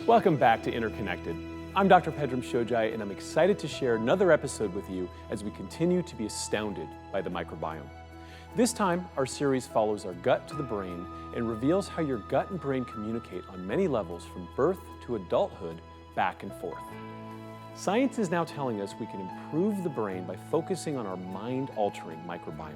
Welcome back to Interconnected. I'm Dr. Pedram Shojai, and I'm excited to share another episode with you as we continue to be astounded by the microbiome. This time, our series follows our gut to the brain and reveals how your gut and brain communicate on many levels from birth to adulthood, back and forth. Science is now telling us we can improve the brain by focusing on our mind-altering microbiome.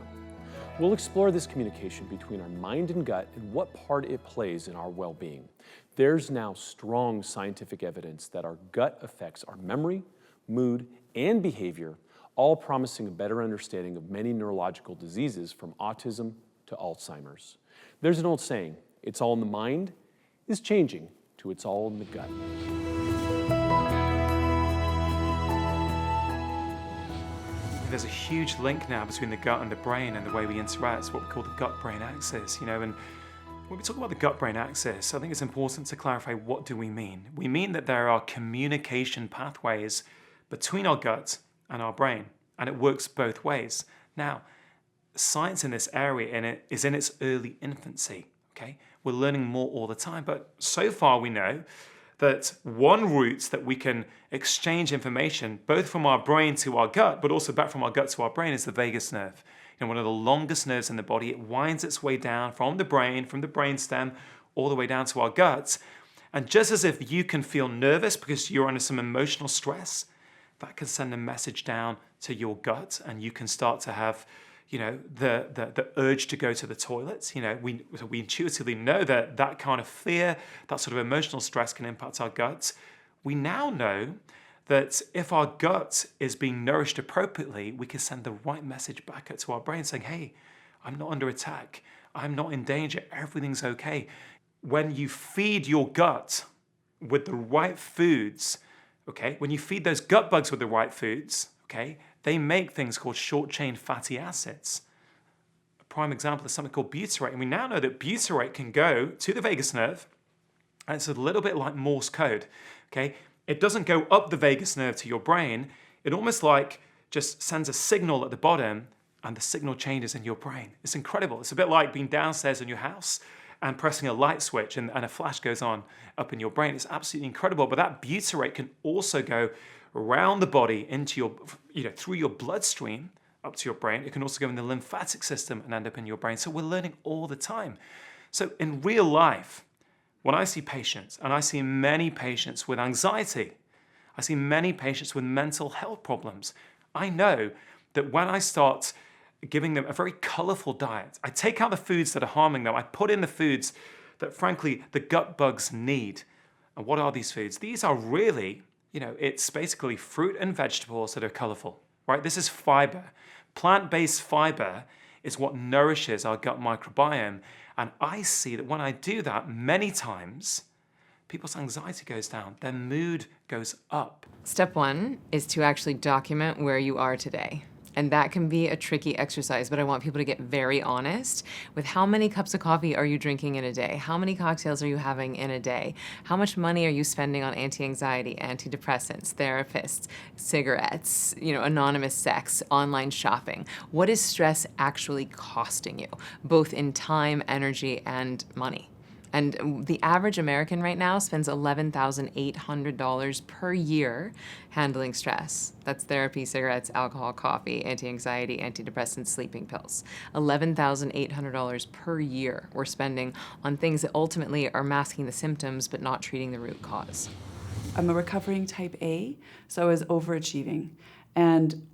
We'll explore this communication between our mind and gut and what part it plays in our well-being. There's now strong scientific evidence that our gut affects our memory, mood, and behavior, all promising a better understanding of many neurological diseases from autism to Alzheimer's. There's an old saying, it's all in the mind, is changing to it's all in the gut. There's a huge link now between the gut and the brain and the way we interact. It's what we call the gut-brain axis, and when we talk about the gut-brain axis, I think it's important to clarify what do we mean. We mean that there are communication pathways between our gut and our brain, and it works both ways. Now, science in this area is in its early infancy, okay? We're learning more all the time, but so far we know that one route that we can exchange information, both from our brain to our gut, but also back from our gut to our brain, is the vagus nerve. One of the longest nerves in the body. It winds its way down from the brainstem, all the way down to our guts. And just as if you can feel nervous because you're under some emotional stress, that can send a message down to your gut, and you can start to have, the urge to go to the toilet. We intuitively know that kind of fear, that sort of emotional stress can impact our guts. We now know that if our gut is being nourished appropriately, we can send the right message back to our brain saying, hey, I'm not under attack. I'm not in danger. Everything's okay. When you feed your gut with the right foods, okay, when you feed those gut bugs with the right foods, okay, they make things called short-chain fatty acids. A prime example is something called butyrate. And we now know that butyrate can go to the vagus nerve, and it's a little bit like Morse code, okay? It doesn't go up the vagus nerve to your brain. It almost like just sends a signal at the bottom, and the signal changes in your brain. It's incredible. It's a bit like being downstairs in your house and pressing a light switch and a flash goes on up in your brain. It's absolutely incredible. But that butyrate can also go around the body into through your bloodstream up to your brain. It can also go in the lymphatic system and end up in your brain. So we're learning all the time. So in real life, when I see patients, and I see many patients with anxiety, I see many patients with mental health problems, I know that when I start giving them a very colorful diet, I take out the foods that are harming them, I put in the foods that, frankly, the gut bugs need. And what are these foods? These are really, it's basically fruit and vegetables that are colorful, right? This is fiber. Plant-based fiber is what nourishes our gut microbiome. And I see that when I do that, many times, people's anxiety goes down, their mood goes up. Step one is to actually document where you are today. And that can be a tricky exercise, but I want people to get very honest with how many cups of coffee are you drinking in a day? How many cocktails are you having in a day? How much money are you spending on anti-anxiety, antidepressants, therapists, cigarettes, anonymous sex, online shopping? What is stress actually costing you, both in time, energy, and money? And the average American right now spends $11,800 per year handling stress. That's therapy, cigarettes, alcohol, coffee, anti-anxiety, antidepressants, sleeping pills. $11,800 per year we're spending on things that ultimately are masking the symptoms but not treating the root cause. I'm a recovering type A, so I was overachieving. And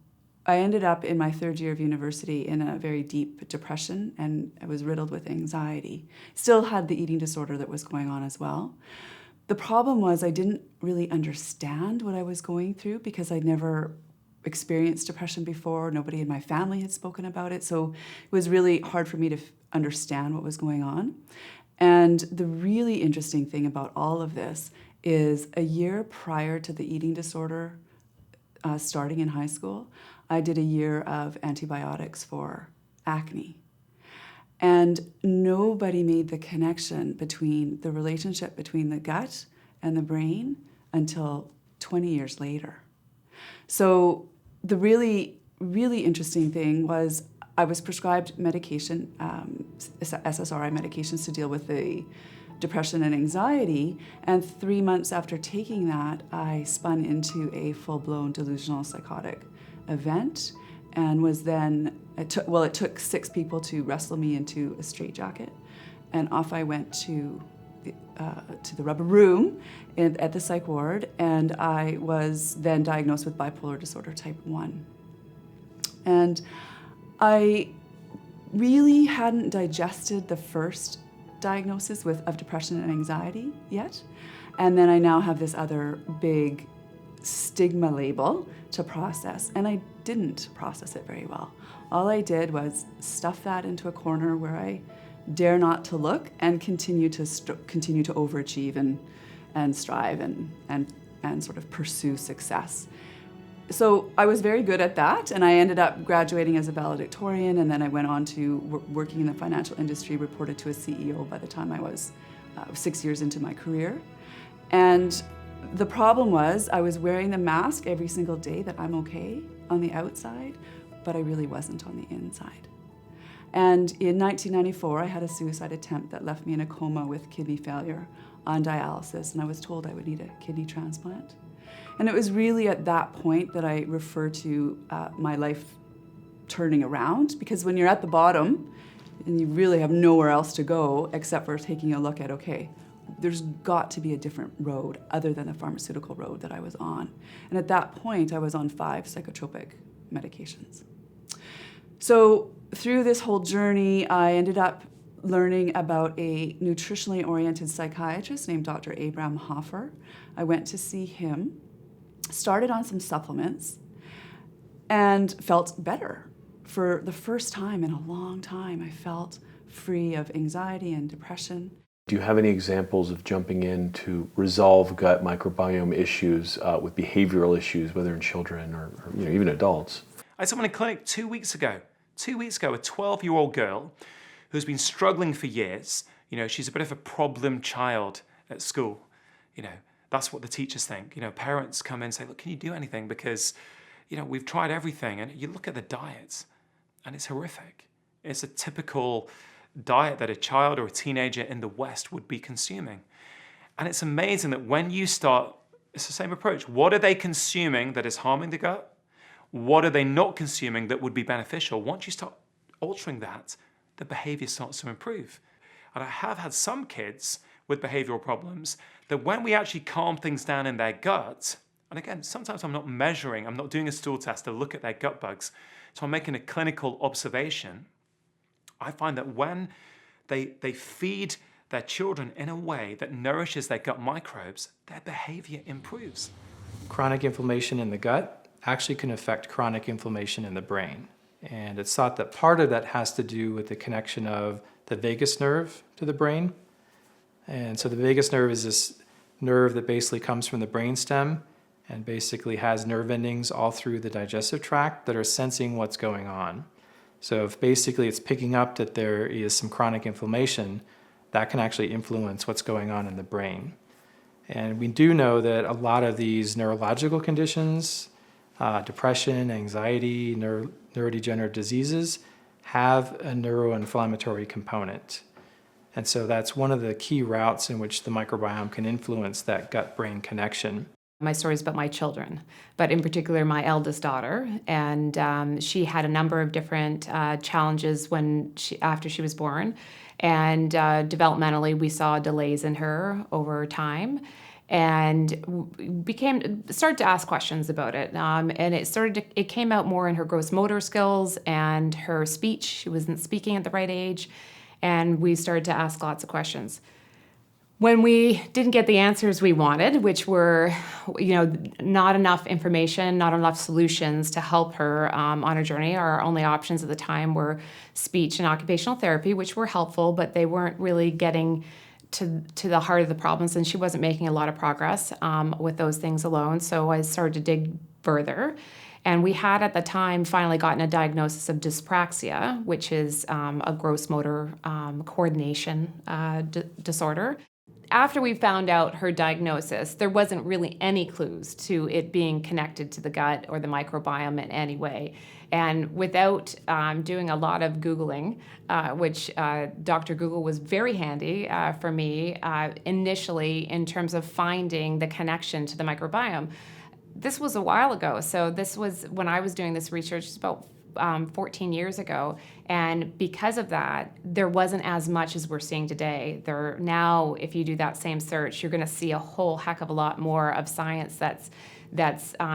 I ended up in my third year of university in a very deep depression, and I was riddled with anxiety. Still had the eating disorder that was going on as well. The problem was I didn't really understand what I was going through because I'd never experienced depression before. Nobody in my family had spoken about it, so it was really hard for me to understand what was going on. And the really interesting thing about all of this is a year prior to the eating disorder starting in high school, I did a year of antibiotics for acne. And nobody made the connection between the relationship between the gut and the brain until 20 years later. So the really, really interesting thing was I was prescribed medication, SSRI medications to deal with the depression and anxiety. And 3 months after taking that, I spun into a full-blown delusional psychotic event and was then, it took 6 people to wrestle me into a straitjacket. And off I went to the rubber room at the psych ward, and I was then diagnosed with bipolar disorder type 1. And I really hadn't digested the first diagnosis of depression and anxiety yet. And then I now have this other big stigma label to process, and I didn't process it very well. All I did was stuff that into a corner where I dare not to look and continue to overachieve and strive and sort of pursue success. So I was very good at that, and I ended up graduating as a valedictorian, and then I went on to working in the financial industry, reported to a CEO by the time I was 6 years into my career. And the problem was I was wearing the mask every single day that I'm okay on the outside, but I really wasn't on the inside. And in 1994, I had a suicide attempt that left me in a coma with kidney failure on dialysis, and I was told I would need a kidney transplant. And it was really at that point that I refer to my life turning around, because when you're at the bottom and you really have nowhere else to go except for taking a look at, okay, there's got to be a different road other than the pharmaceutical road that I was on. And at that point, I was on 5 psychotropic medications. So through this whole journey, I ended up learning about a nutritionally oriented psychiatrist named Dr. Pedram Shojai. I went to see him, started on some supplements, and felt better. For the first time in a long time, I felt free of anxiety and depression. Do you have any examples of jumping in to resolve gut microbiome issues with behavioral issues, whether in children or even adults? I saw someone in a clinic 2 weeks ago. 2 weeks ago, a 12-year-old girl who's been struggling for years. She's a bit of a problem child at school. That's what the teachers think. Parents come in and say, look, can you do anything? Because, we've tried everything. And you look at the diets, and it's horrific. It's a typical diet that a child or a teenager in the West would be consuming. And it's amazing that when you start, it's the same approach. What are they consuming that is harming the gut? What are they not consuming that would be beneficial? Once you start altering that, the behavior starts to improve. And I have had some kids with behavioral problems that when we actually calm things down in their gut, and again, sometimes I'm not measuring, I'm not doing a stool test to look at their gut bugs, so I'm making a clinical observation. I find that when they feed their children in a way that nourishes their gut microbes, their behavior improves. Chronic inflammation in the gut actually can affect chronic inflammation in the brain. And it's thought that part of that has to do with the connection of the vagus nerve to the brain. And so the vagus nerve is this nerve that basically comes from the brainstem and basically has nerve endings all through the digestive tract that are sensing what's going on. So if basically it's picking up that there is some chronic inflammation, that can actually influence what's going on in the brain. And we do know that a lot of these neurological conditions, depression, anxiety, neurodegenerative diseases, have a neuroinflammatory component. And so that's one of the key routes in which the microbiome can influence that gut-brain connection. My story is about my children, but in particular my eldest daughter, and she had a number of different challenges after she was born, and developmentally we saw delays in her over time, and started to ask questions about it, and it came out more in her gross motor skills and her speech. She wasn't speaking at the right age, and we started to ask lots of questions. When we didn't get the answers we wanted, which were, not enough information, not enough solutions to help her on her journey, our only options at the time were speech and occupational therapy, which were helpful, but they weren't really getting to the heart of the problems, and she wasn't making a lot of progress with those things alone. So I started to dig further. And we had at the time finally gotten a diagnosis of dyspraxia, which is a gross motor coordination disorder. After we found out her diagnosis, there wasn't really any clues to it being connected to the gut or the microbiome in any way. And without doing a lot of Googling, which Dr. Google was very handy for me initially in terms of finding the connection to the microbiome. This was a while ago. So this was when I was doing this research, it's about 14 years ago, and because of that, there wasn't as much as we're seeing today. Now, if you do that same search, you're going to see a whole heck of a lot more of science that's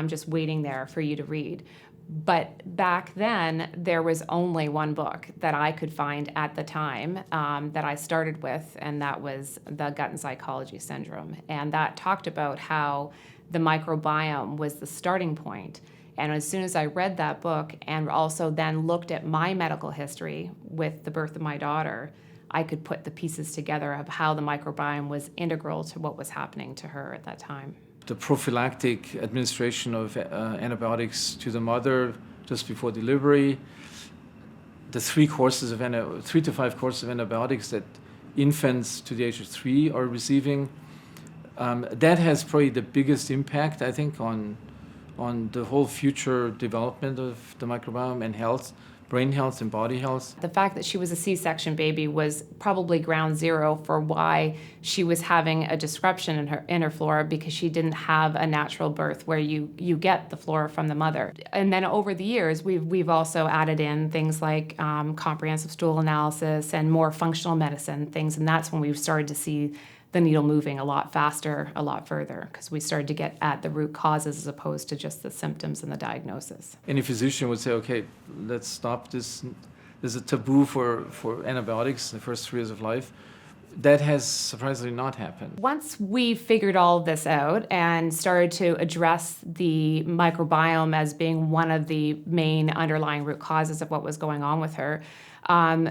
just waiting there for you to read. But back then, there was only one book that I could find at the time that I started with, and that was The Gut and Psychology Syndrome. And that talked about how the microbiome was the starting point. And as soon as I read that book and also then looked at my medical history with the birth of my daughter, I could put the pieces together of how the microbiome was integral to what was happening to her at that time. The prophylactic administration of antibiotics to the mother just before delivery, the 3 to 5 courses of antibiotics that infants to the age of 3 are receiving, that has probably the biggest impact, I think, on the whole future development of the microbiome and health, brain health and body health. The fact that she was a C-section baby was probably ground zero for why she was having a disruption in her flora, because she didn't have a natural birth where you get the flora from the mother. And then over the years, we've also added in things like comprehensive stool analysis and more functional medicine things, and that's when we've started to see the needle moving a lot faster, a lot further, because we started to get at the root causes as opposed to just the symptoms and the diagnosis. Any physician would say, okay, let's stop this. There's a taboo for antibiotics in the first 3 years of life. That has surprisingly not happened. Once we figured all of this out and started to address the microbiome as being one of the main underlying root causes of what was going on with her,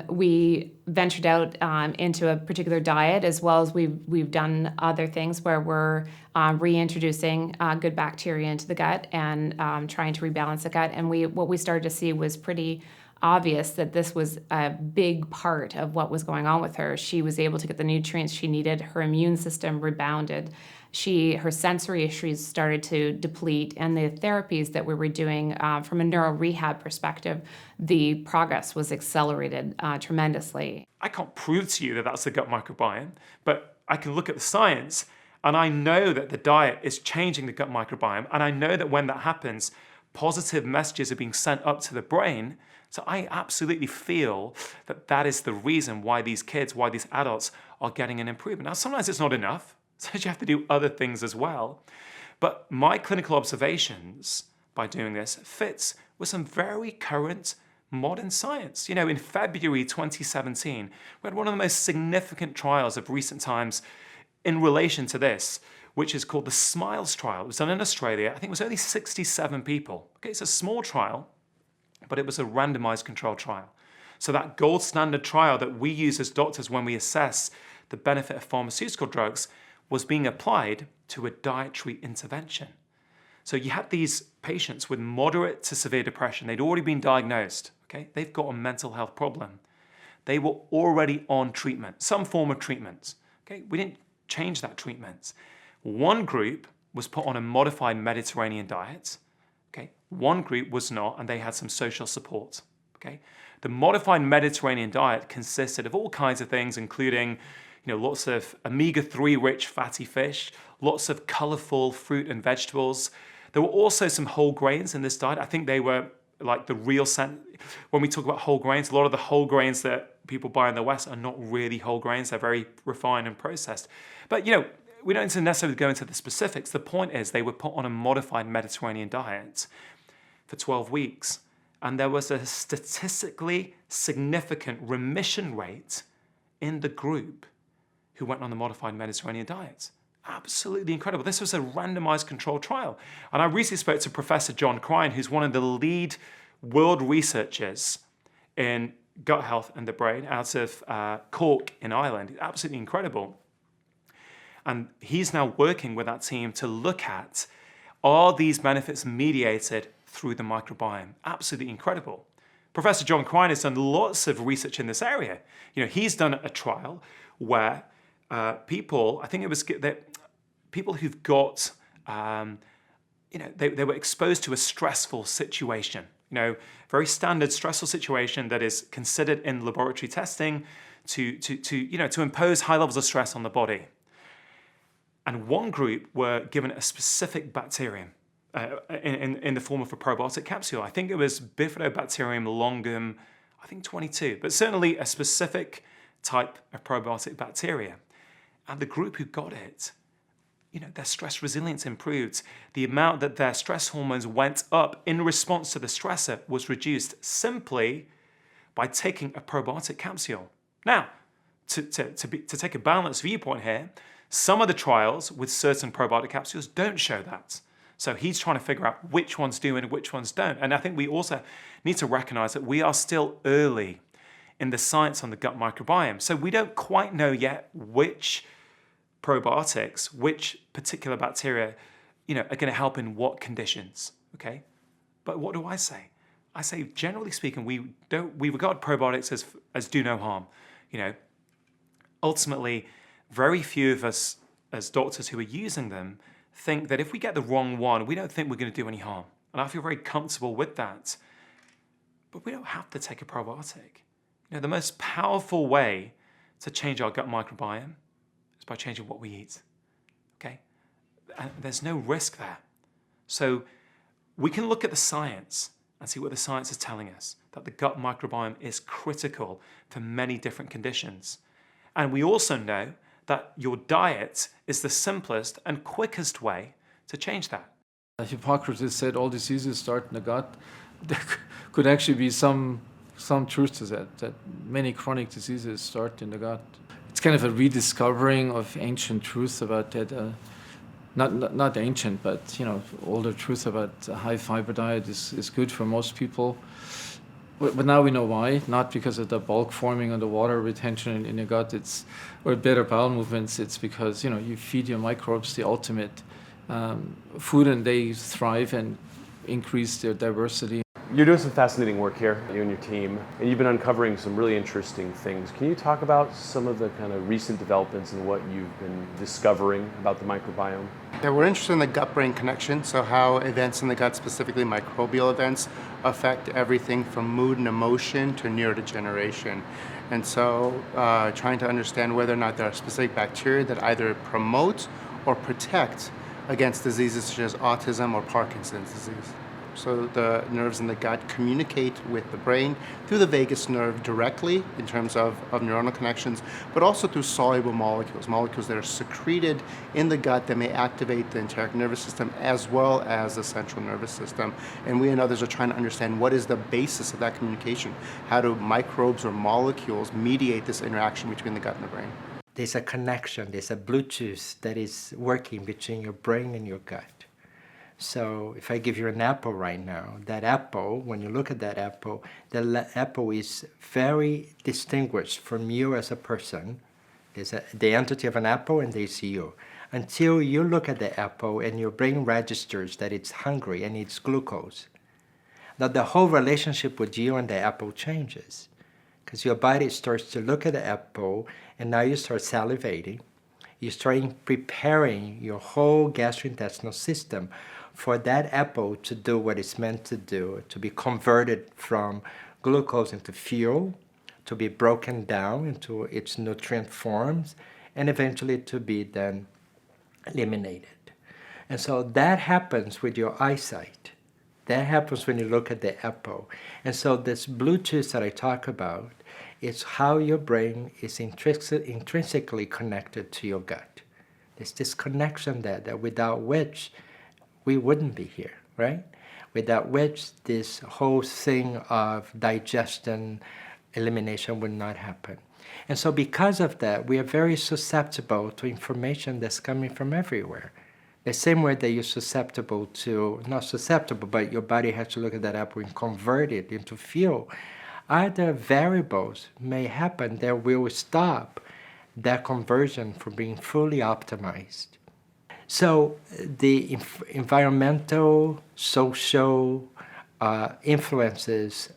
we ventured out into a particular diet, as well as we've done other things where we're reintroducing good bacteria into the gut and trying to rebalance the gut. And what we started to see was pretty obvious that this was a big part of what was going on with her. She was able to get the nutrients she needed. Her immune system rebounded. Her sensory issues started to deplete, and the therapies that we were doing from a neuro rehab perspective, the progress was accelerated tremendously. I can't prove to you that that's the gut microbiome, but I can look at the science, and I know that the diet is changing the gut microbiome, and I know that when that happens, positive messages are being sent up to the brain. So I absolutely feel that that is the reason why these kids, why these adults are getting an improvement. Now, sometimes it's not enough. So you have to do other things as well. But my clinical observations by doing this fits with some very current modern science. You know, in February 2017, we had one of the most significant trials of recent times in relation to this, which is called the SMILES trial. It was done in Australia. I think it was only 67 people. Okay, it's a small trial, but it was a randomized controlled trial. So that gold standard trial that we use as doctors when we assess the benefit of pharmaceutical drugs was being applied to a dietary intervention. So you had these patients with moderate to severe depression. They'd already been diagnosed. Okay, they've got a mental health problem. They were already on treatment, some form of treatment. Okay, we didn't change that treatment. One group was put on a modified Mediterranean diet. Okay, one group was not, and they had some social support. Okay, the modified Mediterranean diet consisted of all kinds of things, including lots of omega-3 rich fatty fish, lots of colorful fruit and vegetables. There were also some whole grains in this diet. I think they were like the real when we talk about whole grains, a lot of the whole grains that people buy in the West are not really whole grains. They're very refined and processed. But we don't necessarily go into the specifics. The point is they were put on a modified Mediterranean diet for 12 weeks. And there was a statistically significant remission rate in the group who went on the modified Mediterranean diet. Absolutely incredible. This was a randomized controlled trial. And I recently spoke to Professor John Crine, who's one of the lead world researchers in gut health and the brain out of Cork in Ireland. Absolutely incredible. And he's now working with that team to look at, are these benefits mediated through the microbiome? Absolutely incredible. Professor John Crine has done lots of research in this area. He's done a trial where people, I think it was that people who've got, they were exposed to a stressful situation, very standard stressful situation that is considered in laboratory testing to impose high levels of stress on the body. And one group were given a specific bacterium in the form of a probiotic capsule. I think it was Bifidobacterium longum, 22, but certainly a specific type of probiotic bacteria. And the group who got it, their stress resilience improved. The amount that their stress hormones went up in response to the stressor was reduced simply by taking a probiotic capsule. Now, to take a balanced viewpoint here, some of the trials with certain probiotic capsules don't show that. So he's trying to figure out which ones do and which ones don't. And I think we also need to recognize that we are still early in the science on the gut microbiome. So we don't quite know yet which probiotics, which particular bacteria, are going to help in what conditions, okay? But what do I say? I say, generally speaking, we regard probiotics as do no harm. Ultimately, very few of us as doctors who are using them think that if we get the wrong one, we don't think we're going to do any harm. And I feel very comfortable with that. But we don't have to take a probiotic. The most powerful way to change our gut microbiome is by changing what we eat, okay? And there's no risk there. So we can look at the science and see what the science is telling us, that the gut microbiome is critical for many different conditions. And we also know that your diet is the simplest and quickest way to change that. Hippocrates said all diseases start in the gut. There could actually be some truth to that many chronic diseases start in the gut. It's kind of a rediscovering of ancient truths about that. Not ancient, but older truth about a high fiber diet is good for most people. But now we know why, not because of the bulk forming and the water retention in your gut, or better bowel movements. It's because you feed your microbes the ultimate food, and they thrive and increase their diversity. You're doing some fascinating work here, you and your team, and you've been uncovering some really interesting things. Can you talk about some of the kind of recent developments and what you've been discovering about the microbiome? Yeah, we're interested in the gut-brain connection, so how events in the gut, specifically microbial events, affect everything from mood and emotion to neurodegeneration. And so trying to understand whether or not there are specific bacteria that either promote or protect against diseases such as autism or Parkinson's disease. So the nerves in the gut communicate with the brain through the vagus nerve directly in terms of neuronal connections, but also through soluble molecules that are secreted in the gut that may activate the enteric nervous system as well as the central nervous system. And we and others are trying to understand what is the basis of that communication. How do microbes or molecules mediate this interaction between the gut and the brain? There's a connection, there's a Bluetooth that is working between your brain and your gut. So if I give you an apple right now, that apple, when you look at that apple, the apple is very distinguished from you as a person. There's the entity of an apple and there's you. Until you look at the apple and your brain registers that it's hungry and needs glucose. Now the whole relationship with you and the apple changes. Because your body starts to look at the apple and now you start salivating. You start preparing your whole gastrointestinal system for that apple to do what it's meant to do, to be converted from glucose into fuel, to be broken down into its nutrient forms, and eventually to be then eliminated. And so that happens with your eyesight. That happens when you look at the apple. And so this Bluetooth that I talk about is how your brain is intrinsically connected to your gut. There's this connection there that without which we wouldn't be here, right? Without which this whole thing of digestion, elimination would not happen. And so because of that, we are very susceptible to information that's coming from everywhere. The same way that you're susceptible to, not susceptible, but your body has to look at that apple and convert it into fuel. Other variables may happen that will stop that conversion from being fully optimized. So the environmental, social influences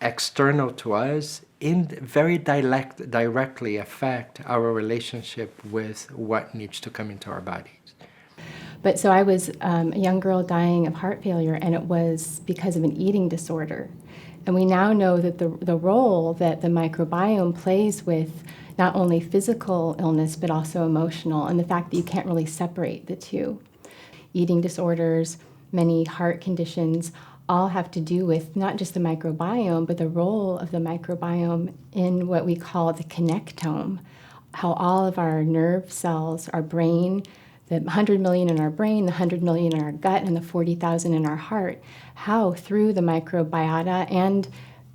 external to us very directly affect our relationship with what needs to come into our bodies. But so I was a young girl dying of heart failure, and it was because of an eating disorder. And we now know that the role that the microbiome plays with not only physical illness, but also emotional, and the fact that you can't really separate the two. Eating disorders, many heart conditions, all have to do with not just the microbiome, but the role of the microbiome in what we call the connectome, how all of our nerve cells, our brain, the 100 million in our brain, the 100 million in our gut, and the 40,000 in our heart, how through the microbiota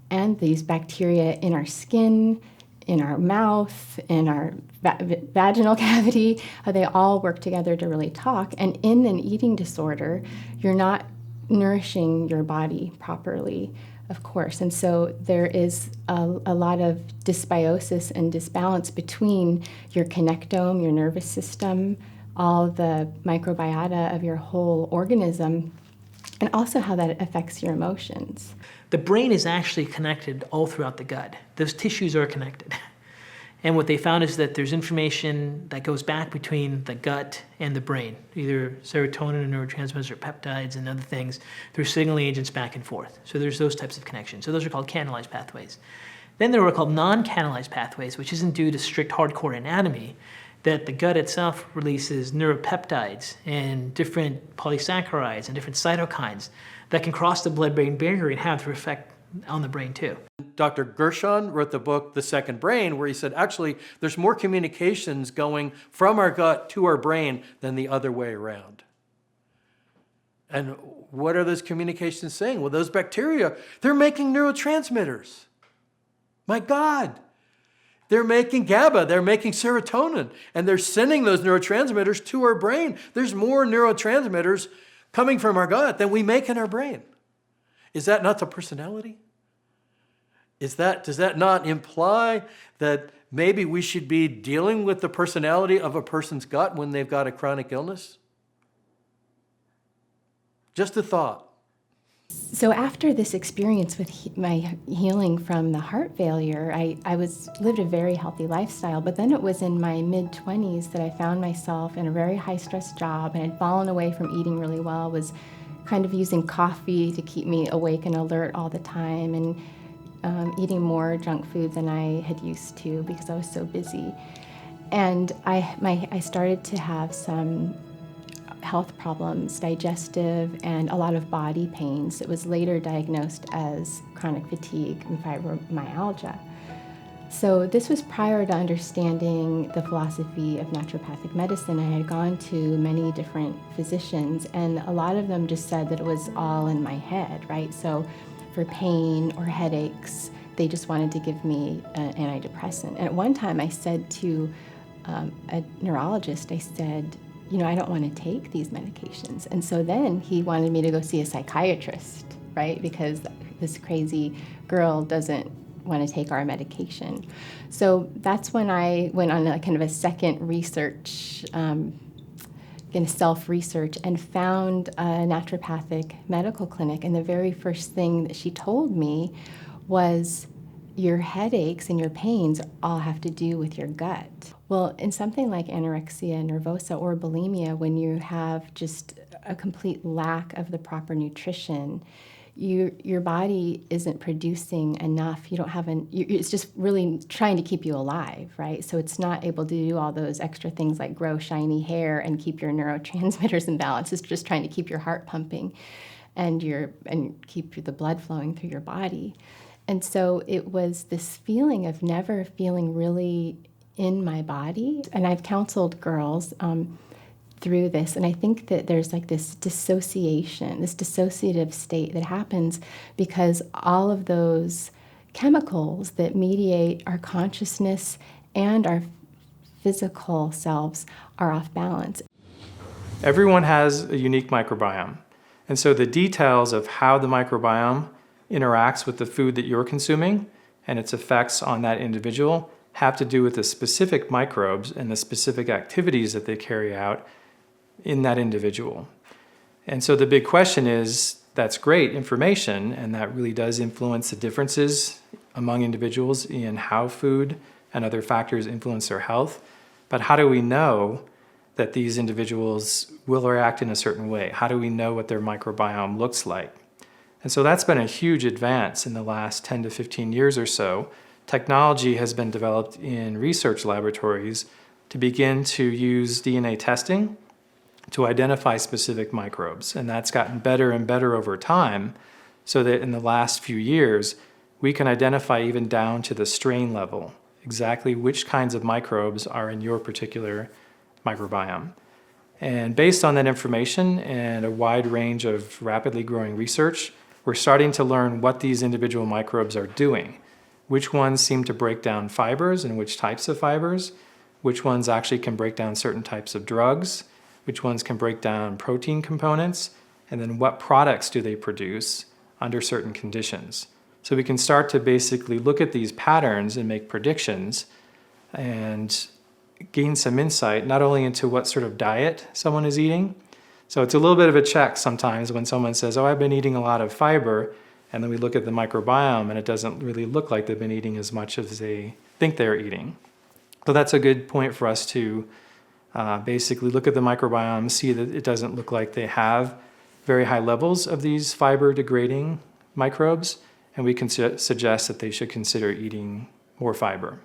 and these bacteria in our skin, in our mouth, in our vaginal cavity, how they all work together to really talk. And in an eating disorder, you're not nourishing your body properly, of course. And so there is a lot of dysbiosis and disbalance between your connectome, your nervous system, all the microbiota of your whole organism, and also how that affects your emotions. The brain is actually connected all throughout the gut. Those tissues are connected. And what they found is that there's information that goes back between the gut and the brain, either serotonin and neurotransmitters or peptides and other things through signaling agents back and forth. So there's those types of connections. So those are called canalized pathways. Then there are called non-canalized pathways, which isn't due to strict hardcore anatomy, that the gut itself releases neuropeptides and different polysaccharides and different cytokines that can cross the blood-brain barrier and have their effect on the brain too. Dr. Gershon wrote the book, The Second Brain, where he said, actually, there's more communications going from our gut to our brain than the other way around. And what are those communications saying? Well, those bacteria, they're making neurotransmitters. My God. They're making GABA, they're making serotonin, and they're sending those neurotransmitters to our brain. There's more neurotransmitters coming from our gut than we make in our brain. Is that not the personality? Does that not imply that maybe we should be dealing with the personality of a person's gut when they've got a chronic illness? Just a thought. So after this experience with my healing from the heart failure, I lived a very healthy lifestyle, but then it was in my mid-20s that I found myself in a very high-stress job and had fallen away from eating really well, was kind of using coffee to keep me awake and alert all the time, and eating more junk food than I had used to because I was so busy. And I started to have some health problems, digestive, and a lot of body pains. It was later diagnosed as chronic fatigue and fibromyalgia. So this was prior to understanding the philosophy of naturopathic medicine. I had gone to many different physicians, and a lot of them just said that it was all in my head, right? So for pain or headaches, they just wanted to give me an antidepressant. And at one time I said to a neurologist, I said, I don't want to take these medications. And so then he wanted me to go see a psychiatrist, right? Because this crazy girl doesn't want to take our medication. So that's when I went on a kind of a second research, self-research, and found a naturopathic medical clinic. And the very first thing that she told me was, your headaches and your pains all have to do with your gut. Well, in something like anorexia nervosa or bulimia, when you have just a complete lack of the proper nutrition, your body isn't producing enough. You don't have it's just really trying to keep you alive, right? So it's not able to do all those extra things like grow shiny hair and keep your neurotransmitters in balance. It's just trying to keep your heart pumping and keep the blood flowing through your body. And so it was this feeling of never feeling really in my body. And I've counseled girls through this, and I think that there's like this dissociation, this dissociative state that happens because all of those chemicals that mediate our consciousness and our physical selves are off balance. Everyone has a unique microbiome. And so the details of how the microbiome interacts with the food that you're consuming and its effects on that individual have to do with the specific microbes and the specific activities that they carry out in that individual. And so the big question is, that's great information, and that really does influence the differences among individuals in how food and other factors influence their health. But how do we know that these individuals will react in a certain way? How do we know what their microbiome looks like? And so that's been a huge advance in the last 10 to 15 years or so. Technology has been developed in research laboratories to begin to use DNA testing to identify specific microbes. And that's gotten better and better over time, so that in the last few years, we can identify even down to the strain level exactly which kinds of microbes are in your particular microbiome. And based on that information and a wide range of rapidly growing research, we're starting to learn what these individual microbes are doing, which ones seem to break down fibers and which types of fibers, which ones actually can break down certain types of drugs, which ones can break down protein components, and then what products do they produce under certain conditions. So we can start to basically look at these patterns and make predictions and gain some insight not only into what sort of diet someone is eating. So it's a little bit of a check sometimes when someone says, oh, I've been eating a lot of fiber, and then we look at the microbiome and it doesn't really look like they've been eating as much as they think they're eating. So that's a good point for us to basically look at the microbiome, see that it doesn't look like they have very high levels of these fiber-degrading microbes, and we can suggest that they should consider eating more fiber.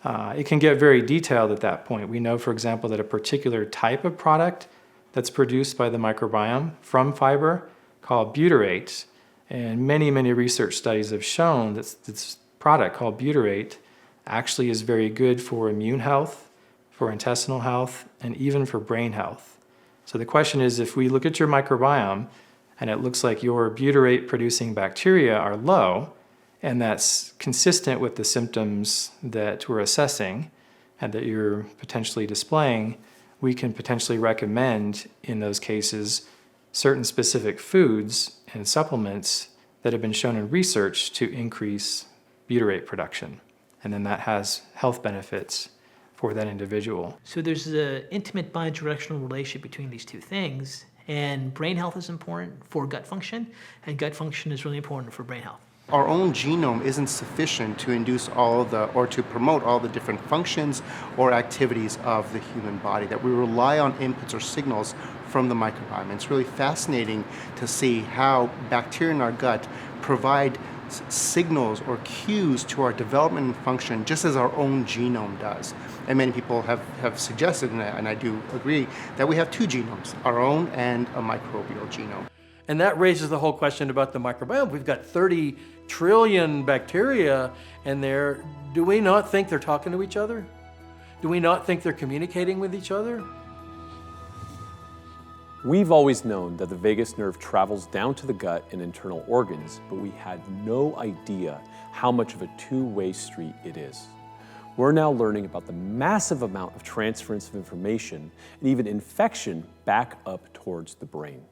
It can get very detailed at that point. We know, for example, that a particular type of product that's produced by the microbiome from fiber, called butyrate, and many, many research studies have shown that this product called butyrate actually is very good for immune health, for intestinal health, and even for brain health. So the question is, if we look at your microbiome and it looks like your butyrate-producing bacteria are low, and that's consistent with the symptoms that we're assessing and that you're potentially displaying, we can potentially recommend, in those cases, certain specific foods and supplements that have been shown in research to increase butyrate production. And then that has health benefits for that individual. So there's an intimate bidirectional relationship between these two things, and brain health is important for gut function, and gut function is really important for brain health. Our own genome isn't sufficient to induce or to promote all the different functions or activities of the human body, that we rely on inputs or signals from the microbiome. And it's really fascinating to see how bacteria in our gut provide signals or cues to our development and function, just as our own genome does. And many people have suggested, and I do agree, that we have two genomes, our own and a microbial genome. And that raises the whole question about the microbiome. We've got 30 trillion bacteria in there. Do we not think they're talking to each other? Do we not think they're communicating with each other? We've always known that the vagus nerve travels down to the gut and internal organs, but we had no idea how much of a two-way street it is. We're now learning about the massive amount of transference of information and even infection back up towards the brain.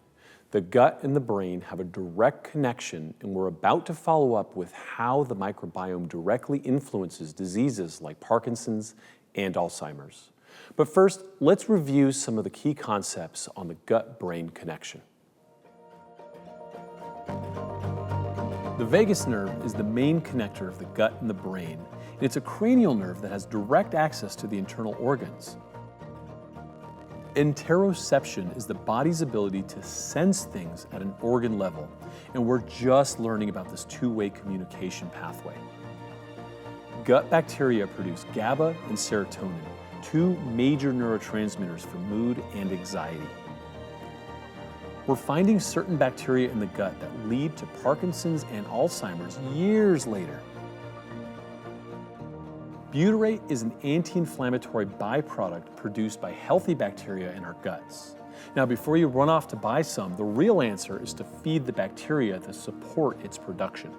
The gut and the brain have a direct connection, and we're about to follow up with how the microbiome directly influences diseases like Parkinson's and Alzheimer's. But first, let's review some of the key concepts on the gut-brain connection. The vagus nerve is the main connector of the gut and the brain, and it's a cranial nerve that has direct access to the internal organs. Interoception is the body's ability to sense things at an organ level, and we're just learning about this two-way communication pathway. Gut bacteria produce GABA and serotonin, two major neurotransmitters for mood and anxiety. We're finding certain bacteria in the gut that lead to Parkinson's and Alzheimer's years later. Butyrate is an anti-inflammatory byproduct produced by healthy bacteria in our guts. Now, before you run off to buy some, the real answer is to feed the bacteria to support its production.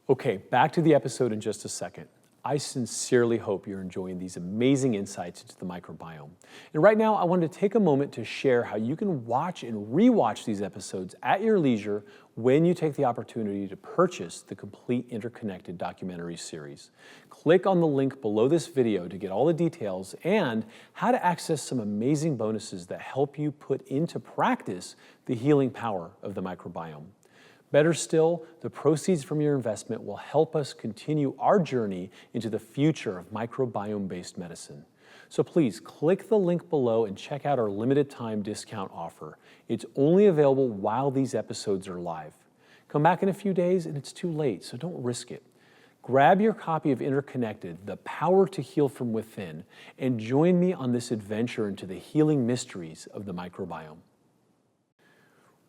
Okay, back to the episode in just a second. I sincerely hope you're enjoying these amazing insights into the microbiome. And right now, I wanted to take a moment to share how you can watch and rewatch these episodes at your leisure when you take the opportunity to purchase the complete Interconnected documentary series. Click on the link below this video to get all the details and how to access some amazing bonuses that help you put into practice the healing power of the microbiome. Better still, the proceeds from your investment will help us continue our journey into the future of microbiome-based medicine. So please click the link below and check out our limited time discount offer. It's only available while these episodes are live. Come back in a few days and it's too late, so don't risk it. Grab your copy of Interconnected, The Power to Heal from Within, and join me on this adventure into the healing mysteries of the microbiome.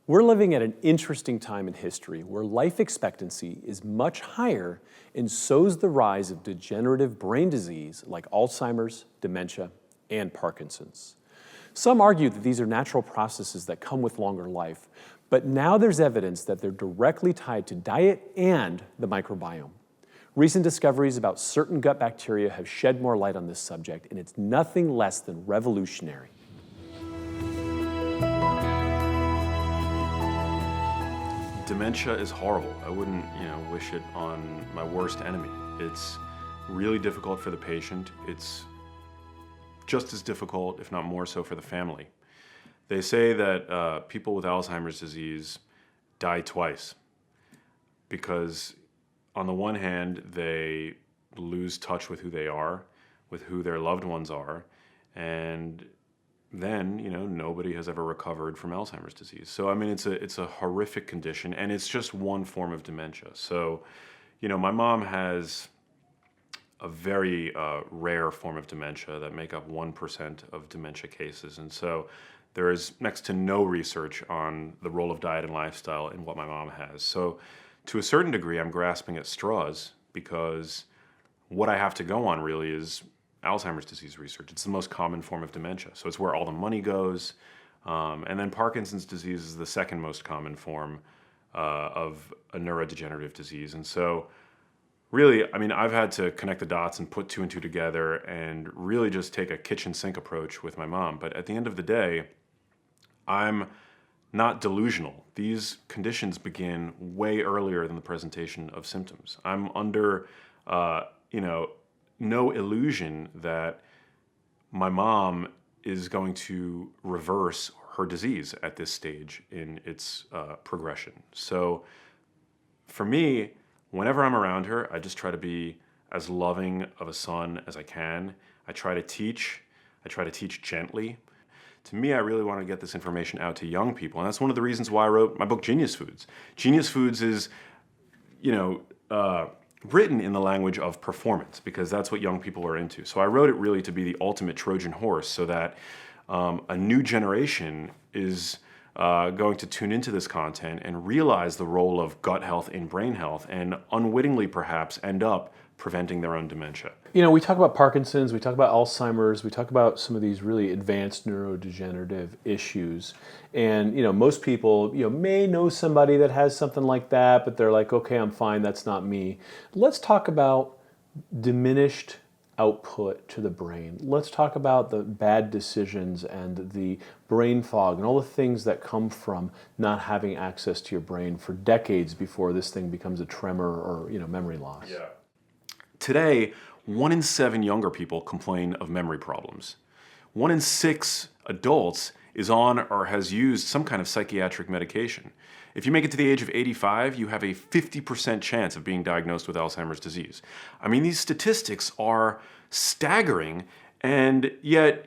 We're living at an interesting time in history where life expectancy is much higher, and so's the rise of degenerative brain disease like Alzheimer's, dementia, and Parkinson's. Some argue that these are natural processes that come with longer life, but now there's evidence that they're directly tied to diet and the microbiome. Recent discoveries about certain gut bacteria have shed more light on this subject, and it's nothing less than revolutionary. Dementia is horrible. I wouldn't, wish it on my worst enemy. It's really difficult for the patient. It's just as difficult, if not more so, for the family. They say that people with Alzheimer's disease die twice because, on the one hand, they lose touch with who they are, with who their loved ones are, and then, nobody has ever recovered from Alzheimer's disease. So, it's a horrific condition, and it's just one form of dementia. So, my mom has a very rare form of dementia that make up 1% of dementia cases. And so there is next to no research on the role of diet and lifestyle in what my mom has. So to a certain degree, I'm grasping at straws because what I have to go on really is Alzheimer's disease research. It's the most common form of dementia. So it's where all the money goes. And then Parkinson's disease is the second most common form of a neurodegenerative disease. And so really, I've had to connect the dots and put two and two together and really just take a kitchen sink approach with my mom. But at the end of the day, I'm not delusional. These conditions begin way earlier than the presentation of symptoms. I'm under, no illusion that my mom is going to reverse her disease at this stage in its progression. So for me, whenever I'm around her, I just try to be as loving of a son as I can. I try to teach gently. To me, I really want to get this information out to young people. And that's one of the reasons why I wrote my book, Genius Foods. Genius Foods is, written in the language of performance because that's what young people are into. So I wrote it really to be the ultimate Trojan horse so that a new generation is going to tune into this content and realize the role of gut health in brain health and unwittingly perhaps end up preventing their own dementia. We talk about Parkinson's, we talk about Alzheimer's, we talk about some of these really advanced neurodegenerative issues. And, most people, may know somebody that has something like that, but they're like, okay, I'm fine, that's not me. Let's talk about diminished output to the brain. Let's talk about the bad decisions and the brain fog and all the things that come from not having access to your brain for decades before this thing becomes a tremor or, memory loss. Yeah. Today, 1 in 7 younger people complain of memory problems. 1 in 6 adults is on or has used some kind of psychiatric medication. If you make it to the age of 85, you have a 50% chance of being diagnosed with Alzheimer's disease. These statistics are staggering, and yet,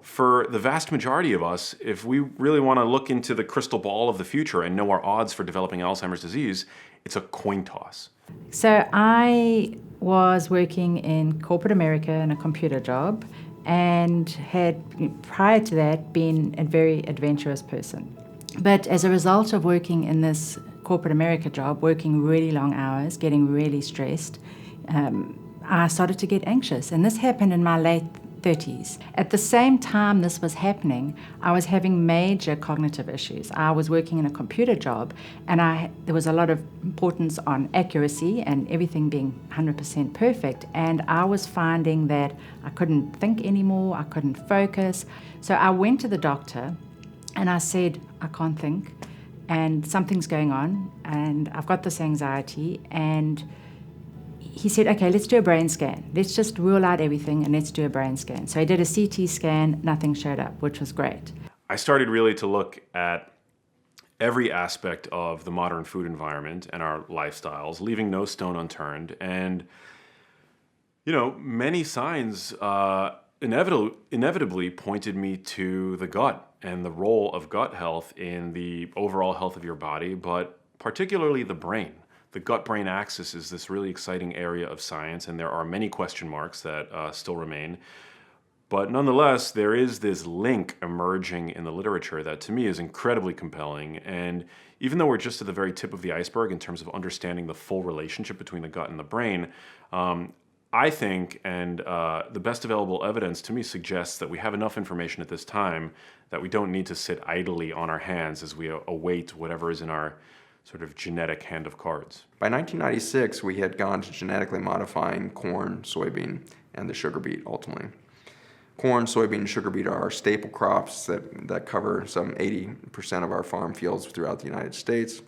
for the vast majority of us, if we really want to look into the crystal ball of the future and know our odds for developing Alzheimer's disease, it's a coin toss. So I was working in corporate America in a computer job and had, prior to that, been a very adventurous person. But as a result of working in this corporate America job, working really long hours, getting really stressed, I started to get anxious. And this happened in my late 30s. At the same time this was happening, I was having major cognitive issues. I was working in a computer job, and there was a lot of importance on accuracy and everything being 100% perfect, and I was finding that I couldn't think anymore, I couldn't focus. So I went to the doctor and I said, I can't think, and something's going on, and I've got this anxiety, and he said, okay, let's do a brain scan. Let's just rule out everything and let's do a brain scan. So he did a CT scan, nothing showed up, which was great. I started really to look at every aspect of the modern food environment and our lifestyles, leaving no stone unturned. And, you know, many signs inevitably pointed me to the gut and the role of gut health in the overall health of your body, but particularly the brain. The gut-brain axis is this really exciting area of science, and there are many question marks that still remain. But nonetheless, there is this link emerging in the literature that to me is incredibly compelling. And even though we're just at the very tip of the iceberg in terms of understanding the full relationship between the gut and the brain, I think, and the best available evidence to me suggests that we have enough information at this time that we don't need to sit idly on our hands as we await whatever is in our sort of genetic hand of cards. By 1996, we had gone to genetically modifying corn, soybean, and the sugar beet ultimately. Corn, soybean, and sugar beet are our staple crops that cover some 80% of our farm fields throughout the United States.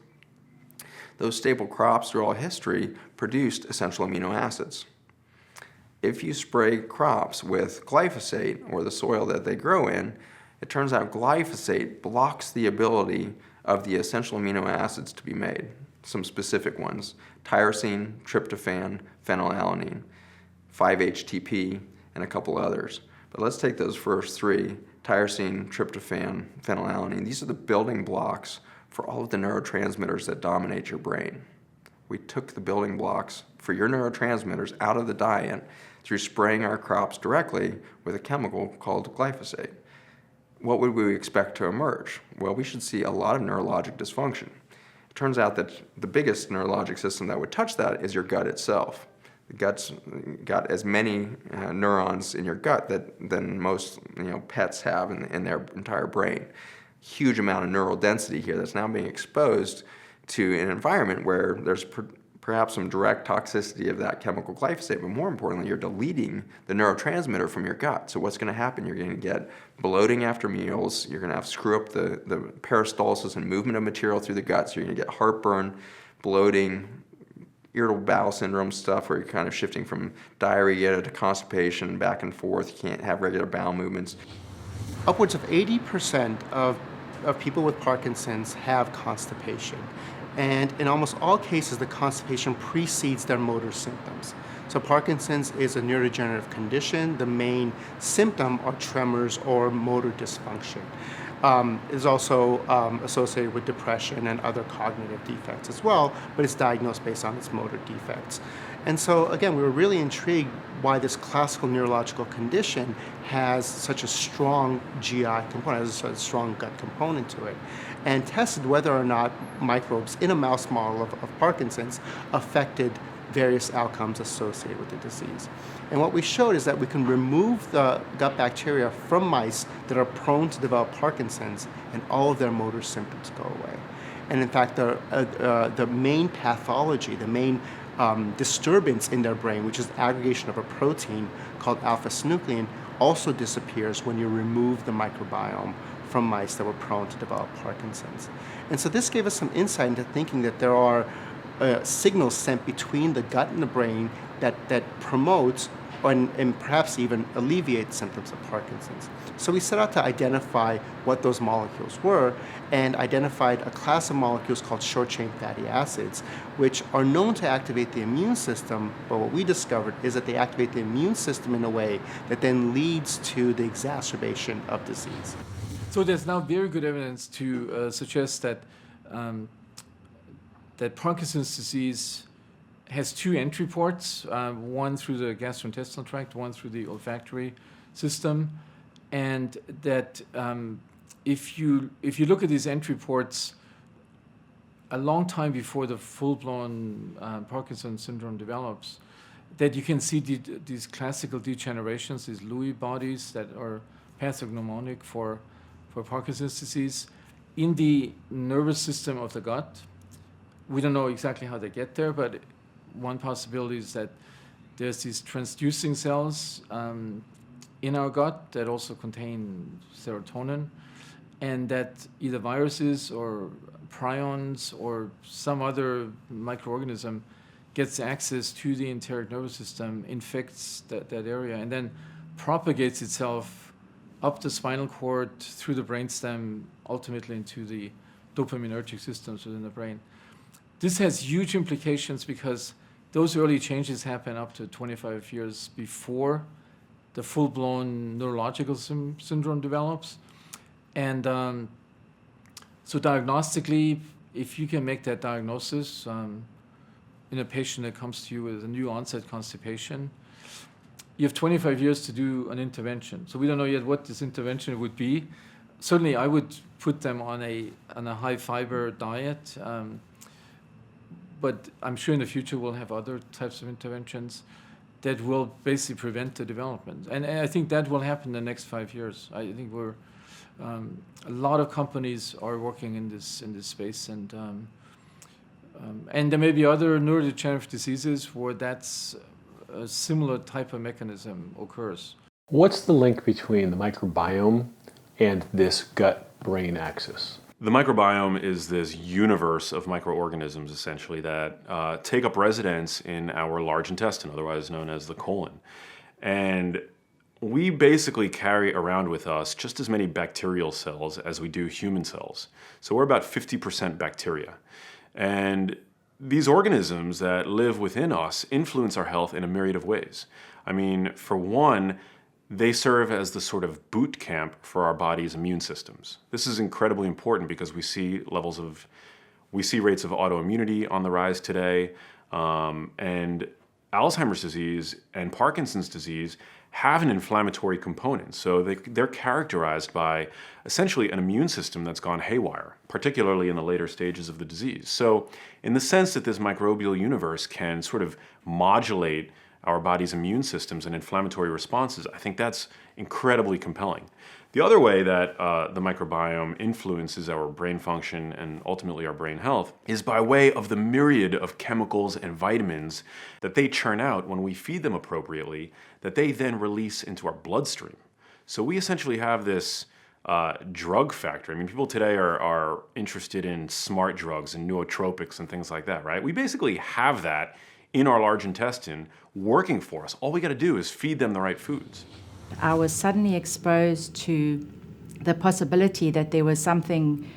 Those staple crops through all history produced essential amino acids. If you spray crops with glyphosate, or the soil that they grow in, it turns out glyphosate blocks the ability of the essential amino acids to be made. Some specific ones: tyrosine, tryptophan, phenylalanine, 5-HTP, and a couple others. But let's take those first three: tyrosine, tryptophan, phenylalanine. These are the building blocks for all of the neurotransmitters that dominate your brain. We took the building blocks for your neurotransmitters out of the diet through spraying our crops directly with a chemical called glyphosate. What would we expect to emerge? Well, we should see a lot of neurologic dysfunction. It turns out that the biggest neurologic system that would touch that is your gut itself. The gut's got as many neurons in your gut than most pets have in their entire brain. Huge amount of neural density here that's now being exposed to an environment where there's perhaps some direct toxicity of that chemical glyphosate, but more importantly, you're deleting the neurotransmitter from your gut. So what's going to happen? You're going to get bloating after meals. You're going to have screw up the peristalsis and movement of material through the gut. So you're going to get heartburn, bloating, irritable bowel syndrome stuff where you're kind of shifting from diarrhea to constipation, back and forth. You can't have regular bowel movements. Upwards of 80% of people with Parkinson's have constipation. And in almost all cases, the constipation precedes their motor symptoms. So Parkinson's is a neurodegenerative condition. The main symptom are tremors or motor dysfunction. It is also associated with depression and other cognitive defects as well, but it's diagnosed based on its motor defects. And so again, we were really intrigued why this classical neurological condition has such a strong GI component, has a strong gut component to it, and tested whether or not microbes in a mouse model of Parkinson's affected various outcomes associated with the disease. And what we showed is that we can remove the gut bacteria from mice that are prone to develop Parkinson's, and all of their motor symptoms go away. And in fact, the main pathology, the main disturbance in their brain, which is aggregation of a protein called alpha-synuclein, also disappears when you remove the microbiome from mice that were prone to develop Parkinson's. And so this gave us some insight into thinking that there are signals sent between the gut and the brain that promotes and perhaps even alleviate symptoms of Parkinson's. So we set out to identify what those molecules were, and identified a class of molecules called short-chain fatty acids, which are known to activate the immune system, but what we discovered is that they activate the immune system in a way that then leads to the exacerbation of disease. So there's now very good evidence to suggest that that Parkinson's disease has two entry ports, one through the gastrointestinal tract, one through the olfactory system, and that if you look at these entry ports, a long time before the full-blown Parkinson's syndrome develops, that you can see these classical degenerations, these Lewy bodies that are pathognomonic for Parkinson's disease in the nervous system of the gut. We don't know exactly how they get there, but one possibility is that there's these transducing cells in our gut that also contain serotonin, and that either viruses or prions or some other microorganism gets access to the enteric nervous system, infects that area, and then propagates itself up the spinal cord, through the brainstem, ultimately into the dopaminergic systems within the brain. This has huge implications because those early changes happen up to 25 years before the full-blown neurological syndrome develops. And so diagnostically, if you can make that diagnosis in a patient that comes to you with a new onset constipation, you have 25 years to do an intervention. So we don't know yet what this intervention would be. Certainly, I would put them on a high-fiber diet, but I'm sure in the future we'll have other types of interventions that will basically prevent the development. And I think that will happen in the next 5 years. I think a lot of companies are working in this space, and there may be other neurodegenerative diseases where that's a similar type of mechanism occurs. What's the link between the microbiome and this gut-brain axis? The microbiome is this universe of microorganisms, essentially, that take up residence in our large intestine, otherwise known as the colon. And we basically carry around with us just as many bacterial cells as we do human cells. So we're about 50% bacteria. And these organisms that live within us influence our health in a myriad of ways. I mean, for one, they serve as the sort of boot camp for our body's immune systems. This is incredibly important because we see rates of autoimmunity on the rise today, and Alzheimer's disease and Parkinson's disease have an inflammatory component. So they're characterized by essentially an immune system that's gone haywire, particularly in the later stages of the disease. So in the sense that this microbial universe can sort of modulate our body's immune systems and inflammatory responses, I think that's incredibly compelling. The other way that the microbiome influences our brain function and ultimately our brain health is by way of the myriad of chemicals and vitamins that they churn out when we feed them appropriately, that they then release into our bloodstream. So we essentially have this drug factory. I mean, people today are interested in smart drugs and nootropics and things like that, right? We basically have that in our large intestine working for us. All we got to do is feed them the right foods. I was suddenly exposed to the possibility that there was something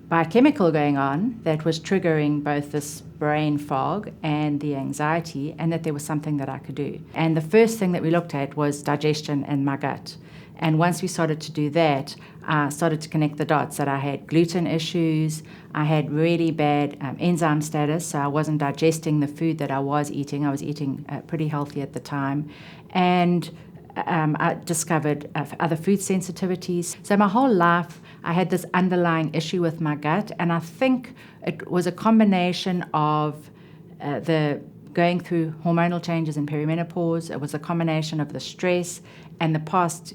biochemical going on that was triggering both this brain fog and the anxiety, and that there was something that I could do. And the first thing that we looked at was digestion and my gut. And once we started to do that, I started to connect the dots that I had gluten issues, I had really bad enzyme status, so I wasn't digesting the food that I was eating. I was eating pretty healthy at the time. And I discovered other food sensitivities. So my whole life, I had this underlying issue with my gut, and I think it was a combination of the going through hormonal changes in perimenopause. It was a combination of the stress and the past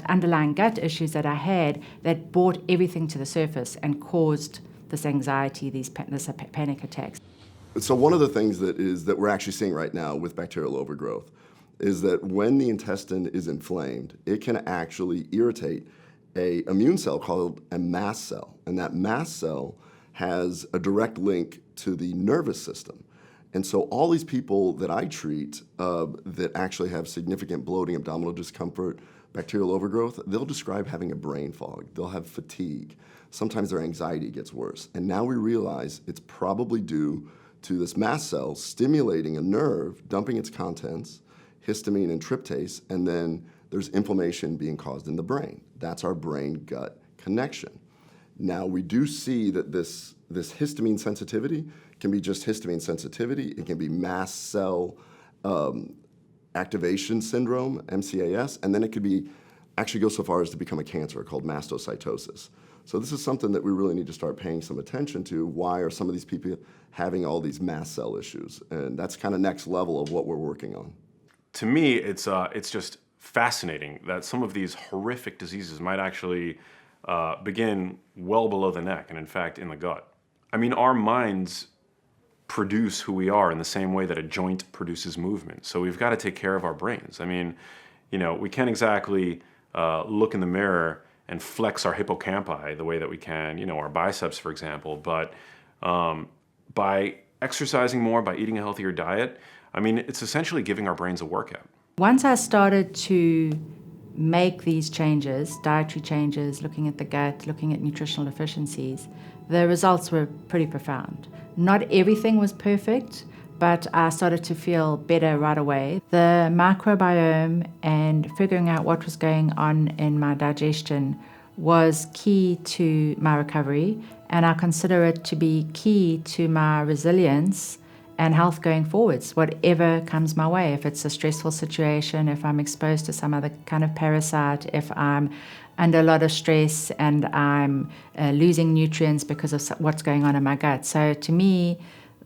underlying gut issues that I had that brought everything to the surface and caused this anxiety, this panic attacks. So one of the things that we're actually seeing right now with bacterial overgrowth is that when the intestine is inflamed, it can actually irritate an immune cell called a mast cell. And that mast cell has a direct link to the nervous system. And so all these people that I treat that actually have significant bloating, abdominal discomfort, bacterial overgrowth, they'll describe having a brain fog. They'll have fatigue. Sometimes their anxiety gets worse. And now we realize it's probably due to this mast cell stimulating a nerve, dumping its contents, histamine and tryptase, and then there's inflammation being caused in the brain. That's our brain-gut connection. Now, we do see that this histamine sensitivity can be just histamine sensitivity. It can be mast cell activation syndrome, MCAS, and then it could be actually go so far as to become a cancer called mastocytosis. So this is something that we really need to start paying some attention to. Why are some of these people having all these mast cell issues? And that's kind of next level of what we're working on. To me, it's just fascinating that some of these horrific diseases might actually begin well below the neck, and in fact in the gut. I mean, our minds produce who we are in the same way that a joint produces movement. So we've got to take care of our brains. I mean, we can't exactly look in the mirror and flex our hippocampi the way that we can, our biceps, for example. But by exercising more, by eating a healthier diet, I mean, it's essentially giving our brains a workout. Once I started to make these changes, dietary changes, looking at the gut, looking at nutritional deficiencies, the results were pretty profound. Not everything was perfect, but I started to feel better right away. The microbiome and figuring out what was going on in my digestion was key to my recovery, and I consider it to be key to my resilience and health going forwards, whatever comes my way. If it's a stressful situation, if I'm exposed to some other kind of parasite, if I'm under a lot of stress and I'm losing nutrients because of what's going on in my gut. So to me,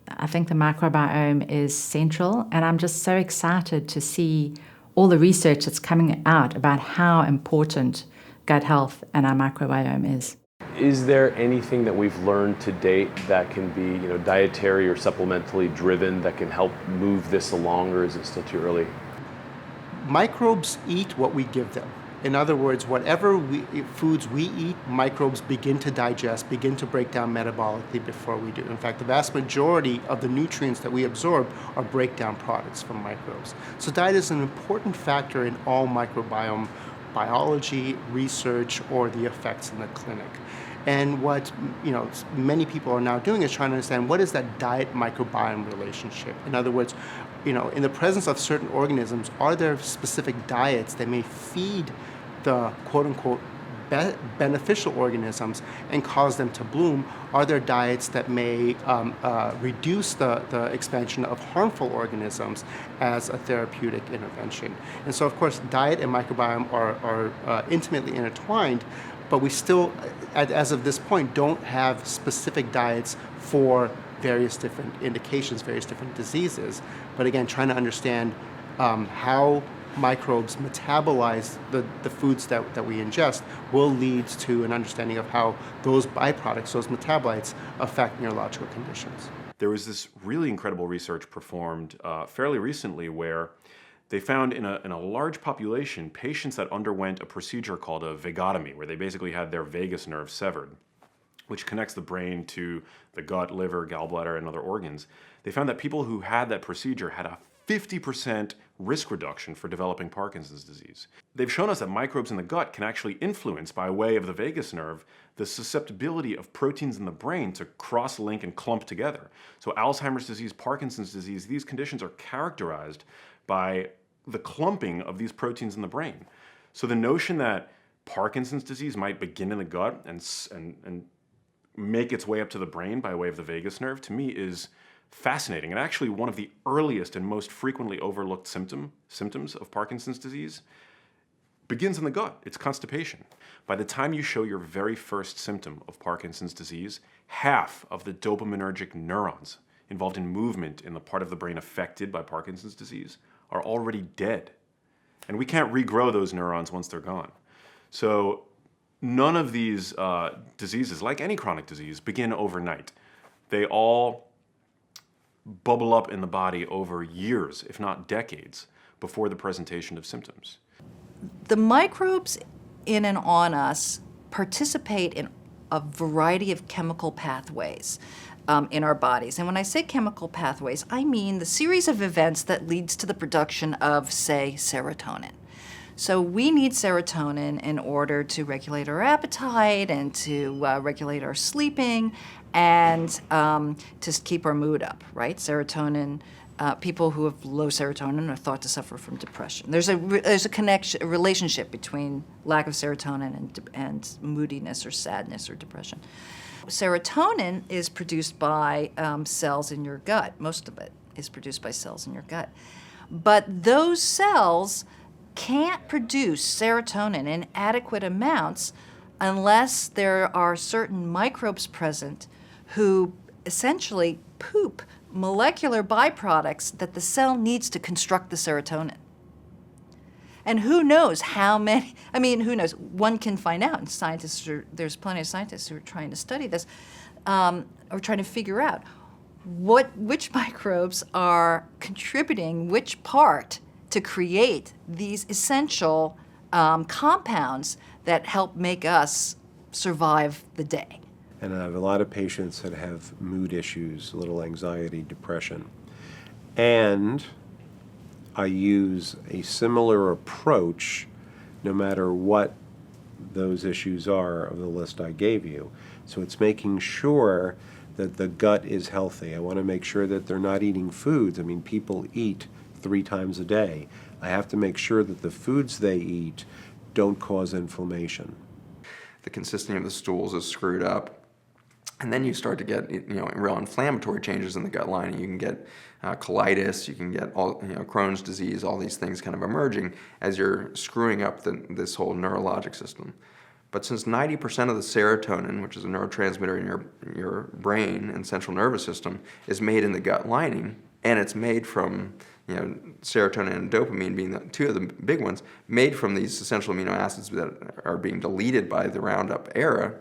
I think the microbiome is central, and I'm just so excited to see all the research that's coming out about how important gut health and our microbiome is. Is there anything that we've learned to date that can be, dietary or supplementally driven that can help move this along, or is it still too early? Microbes eat what we give them. In other words, whatever foods we eat, microbes begin to digest, begin to break down metabolically before we do. In fact, the vast majority of the nutrients that we absorb are breakdown products from microbes. So diet is an important factor in all microbiome biology, research, or the effects in the clinic. And what many people are now doing is trying to understand, what is that diet microbiome relationship? In other words, in the presence of certain organisms, are there specific diets that may feed the quote-unquote beneficial organisms and cause them to bloom? Are there diets that may reduce the expansion of harmful organisms as a therapeutic intervention? And so, of course, diet and microbiome are intimately intertwined, but we still, as of this point, don't have specific diets for various different indications, various different diseases. But again, trying to understand how microbes metabolize the foods that we ingest will lead to an understanding of how those byproducts, those metabolites, affect neurological conditions. There was this really incredible research performed fairly recently where they found in a large population patients that underwent a procedure called a vagotomy, where they basically had their vagus nerve severed, which connects the brain to the gut, liver, gallbladder, and other organs. They found that people who had that procedure had a 50% risk reduction for developing Parkinson's disease. They've shown us that microbes in the gut can actually influence, by way of the vagus nerve, the susceptibility of proteins in the brain to cross-link and clump together. So Alzheimer's disease, Parkinson's disease, these conditions are characterized by the clumping of these proteins in the brain. So the notion that Parkinson's disease might begin in the gut and make its way up to the brain by way of the vagus nerve, to me, is fascinating, and actually one of the earliest and most frequently overlooked symptoms of Parkinson's disease begins in the gut. It's constipation. By the time you show your very first symptom of Parkinson's disease, half of the dopaminergic neurons involved in movement in the part of the brain affected by Parkinson's disease are already dead. And we can't regrow those neurons once they're gone. So none of these diseases, like any chronic disease, begin overnight. They all bubble up in the body over years, if not decades, before the presentation of symptoms. The microbes in and on us participate in a variety of chemical pathways in our bodies. And when I say chemical pathways, I mean the series of events that leads to the production of, say, serotonin. So we need serotonin in order to regulate our appetite and to regulate our sleeping and to keep our mood up, right? Serotonin, people who have low serotonin are thought to suffer from depression. There's a connection, a relationship between lack of serotonin and moodiness or sadness or depression. Serotonin is produced by cells in your gut. Most of it is produced by cells in your gut. But those cells can't produce serotonin in adequate amounts unless there are certain microbes present who essentially poop molecular byproducts that the cell needs to construct the serotonin. And who knows how many, I mean, who knows? One can find out, and there's plenty of scientists who are trying to study this, or trying to figure out which microbes are contributing which part to create these essential compounds that help make us survive the day. And I have a lot of patients that have mood issues, a little anxiety, depression. And I use a similar approach no matter what those issues are of the list I gave you. So it's making sure that the gut is healthy. I want to make sure that they're not eating foods. I mean, people eat 3 times a day. I have to make sure that the foods they eat don't cause inflammation. The consistency of the stools is screwed up. And then you start to get, real inflammatory changes in the gut lining. You can get colitis, you can get Crohn's disease, all these things kind of emerging as you're screwing up this whole neurologic system. But since 90% of the serotonin, which is a neurotransmitter in your brain and central nervous system, is made in the gut lining, and it's made from serotonin and dopamine being the 2 of the big ones, made from these essential amino acids that are being deleted by the Roundup era,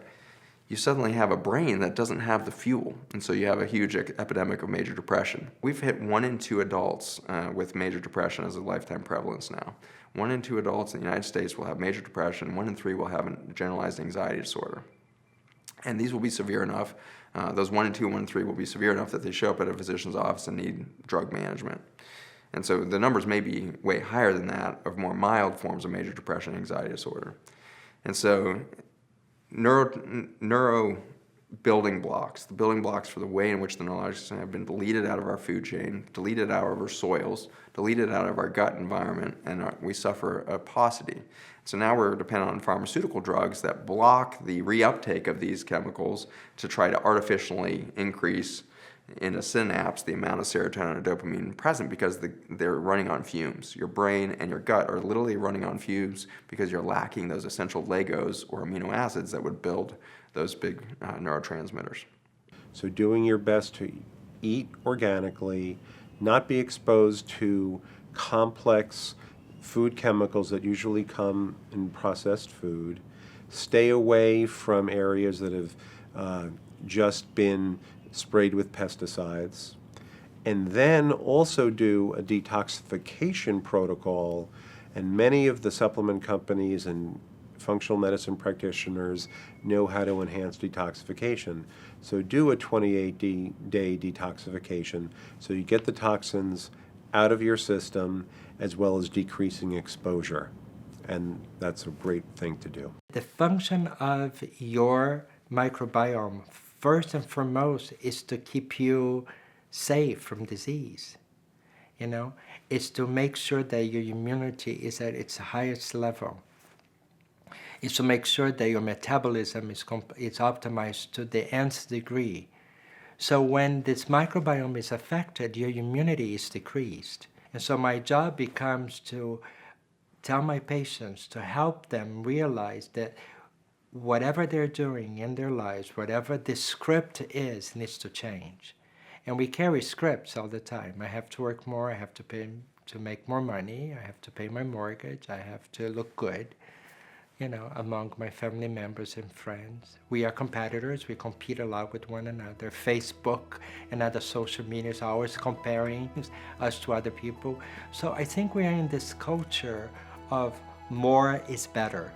you suddenly have a brain that doesn't have the fuel, and so you have a huge epidemic of major depression. We've hit 1 in 2 adults with major depression as a lifetime prevalence now. 1 in 2 adults in the United States will have major depression, 1 in 3 will have a generalized anxiety disorder. And these will be severe enough, those 1 in 2, 1 in 3 will be severe enough that they show up at a physician's office and need drug management. And so the numbers may be way higher than that of more mild forms of major depression and anxiety disorder. And so neuro building blocks, the building blocks for the way in which the neurological system have been deleted out of our food chain, deleted out of our soils, deleted out of our gut environment, and we suffer a paucity. So now we're dependent on pharmaceutical drugs that block the reuptake of these chemicals to try to artificially increase in a synapse the amount of serotonin and dopamine present because they're running on fumes. Your brain and your gut are literally running on fumes because you're lacking those essential Legos or amino acids that would build those big neurotransmitters. So doing your best to eat organically, not be exposed to complex food chemicals that usually come in processed food, stay away from areas that have just been sprayed with pesticides, and then also do a detoxification protocol. And many of the supplement companies and functional medicine practitioners know how to enhance detoxification. So do a 28-day detoxification so you get the toxins out of your system as well as decreasing exposure. And that's a great thing to do. The function of your microbiome, first and foremost, is to keep you safe from disease. It's to make sure that your immunity is at its highest level. It's to make sure that your metabolism is optimized to the nth degree. So when this microbiome is affected, your immunity is decreased. And so my job becomes to tell my patients, to help them realize that whatever they're doing in their lives, whatever the script is, needs to change. And we carry scripts all the time. I have to work more, I have to make more money, I have to pay my mortgage, I have to look good, among my family members and friends. We are competitors, we compete a lot with one another. Facebook and other social media is always comparing us to other people. So I think we are in this culture of more is better.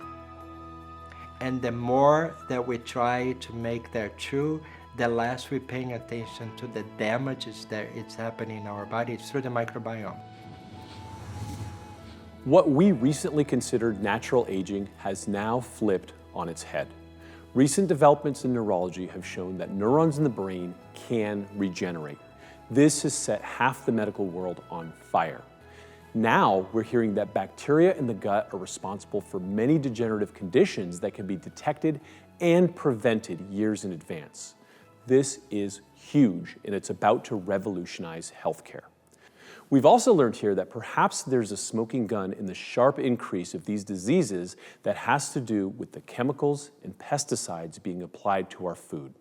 And the more that we try to make that true, the less we're paying attention to the damages that it's happening in our bodies through the microbiome. What we recently considered natural aging has now flipped on its head. Recent developments in neurology have shown that neurons in the brain can regenerate. This has set half the medical world on fire. Now we're hearing that bacteria in the gut are responsible for many degenerative conditions that can be detected and prevented years in advance. This is huge, and it's about to revolutionize healthcare. We've also learned here that perhaps there's a smoking gun in the sharp increase of these diseases that has to do with the chemicals and pesticides being applied to our food.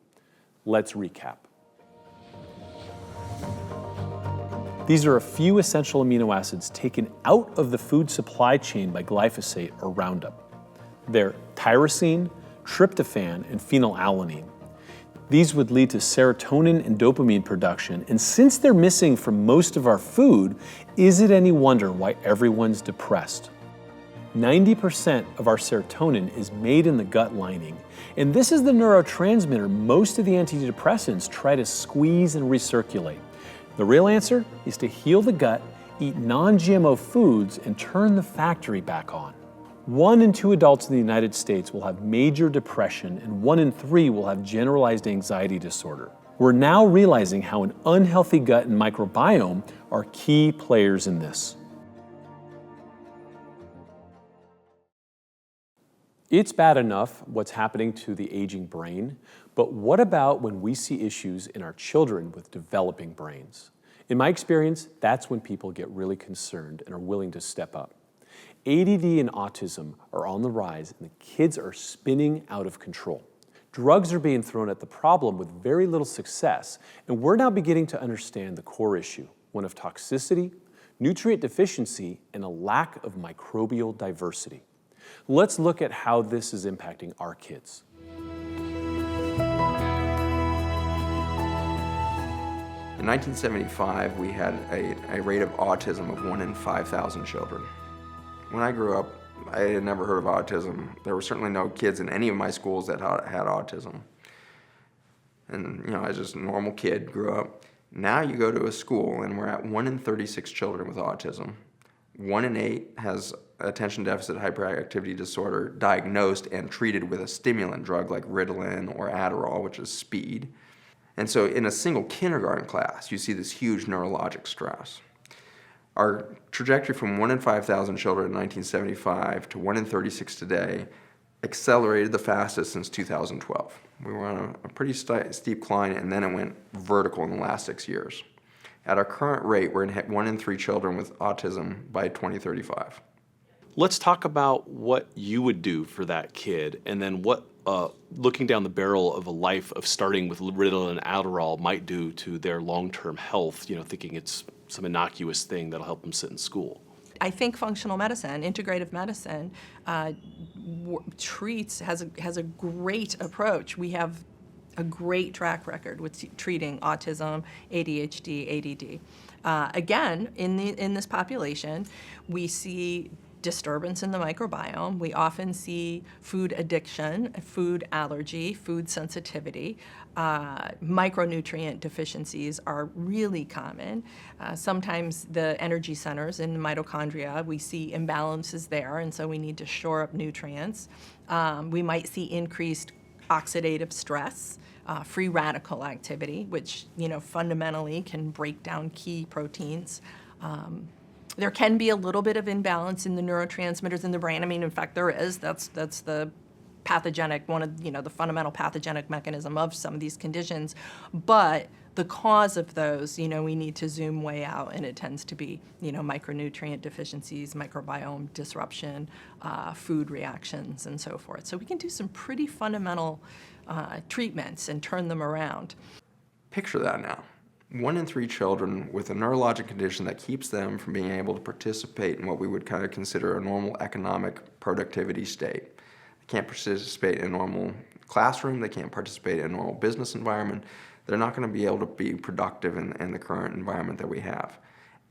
Let's recap. These are a few essential amino acids taken out of the food supply chain by glyphosate or Roundup. They're tyrosine, tryptophan, and phenylalanine. These would lead to serotonin and dopamine production, and since they're missing from most of our food, is it any wonder why everyone's depressed? 90% of our serotonin is made in the gut lining, and this is the neurotransmitter most of the antidepressants try to squeeze and recirculate. The real answer is to heal the gut, eat non-GMO foods, and turn the factory back on. 1 in 2 adults in the United States will have major depression, and 1 in 3 will have generalized anxiety disorder. We're now realizing how an unhealthy gut and microbiome are key players in this. It's bad enough what's happening to the aging brain, but what about when we see issues in our children with developing brains? In my experience, that's when people get really concerned and are willing to step up. ADD and autism are on the rise, and the kids are spinning out of control. Drugs are being thrown at the problem with very little success, and we're now beginning to understand the core issue, one of toxicity, nutrient deficiency, and a lack of microbial diversity. Let's look at how this is impacting our kids. In 1975, we had a rate of autism of 1 in 5,000 children. When I grew up, I had never heard of autism. There were certainly no kids in any of my schools that had autism. And, you know, I was just a normal kid, grew up. Now you go to a school and we're at 1 in 36 children with autism. 1 in 8 has attention deficit hyperactivity disorder diagnosed and treated with a stimulant drug like Ritalin or Adderall, which is speed. And so in a single kindergarten class, you see this huge neurologic stress. Our trajectory from 1 in 5,000 children in 1975 to 1 in 36 today accelerated the fastest since 2012. We were on a pretty steep climb, and then it went vertical in the last 6 years. At our current rate, we're going to hit 1 in 3 children with autism by 2035. Let's talk about what you would do for that kid, and then what looking down the barrel of a life of starting with Ritalin and Adderall might do to their long-term health, you know, thinking it's some innocuous thing that'll help them sit in school. I think functional medicine, integrative medicine, has a great approach. We have a great track record with treating autism, ADHD, ADD. Again, in this population, we see disturbance in the microbiome. We often see food addiction, food allergy, food sensitivity. Micronutrient deficiencies are really common. Sometimes the energy centers in the mitochondria, we see imbalances there, and so we need to shore up nutrients. We might see increased oxidative stress, free radical activity, which, you know, fundamentally can break down key proteins. There can be a little bit of imbalance in the neurotransmitters in the brain. I mean, in fact, there is. That's the pathogenic, one of, you know, the fundamental pathogenic mechanism of some of these conditions. But the cause of those, you know, we need to zoom way out, and it tends to be, you know, micronutrient deficiencies, microbiome disruption, food reactions, and so forth. So we can do some pretty fundamental treatments and turn them around. Picture that now. 1 in 3 children with a neurologic condition that keeps them from being able to participate in what we would kind of consider a normal economic productivity state. They can't participate in a normal classroom, they can't participate in a normal business environment, they're not going to be able to be productive in the current environment that we have.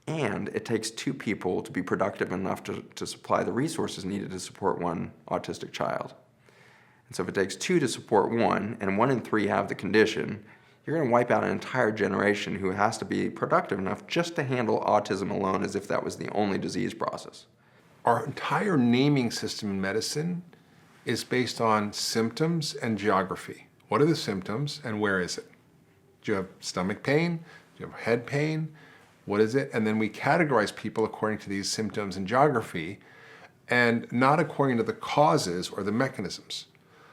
And it takes 2 people to be productive enough to supply the resources needed to support 1 autistic child. And so if it takes 2 to support 1, and 1 in 3 have the condition, you're going to wipe out an entire generation who has to be productive enough just to handle autism alone as if that was the only disease process. Our entire naming system in medicine is based on symptoms and geography. What are the symptoms and where is it? Do you have stomach pain? Do you have head pain? What is it? And then we categorize people according to these symptoms and geography, and not according to the causes or the mechanisms.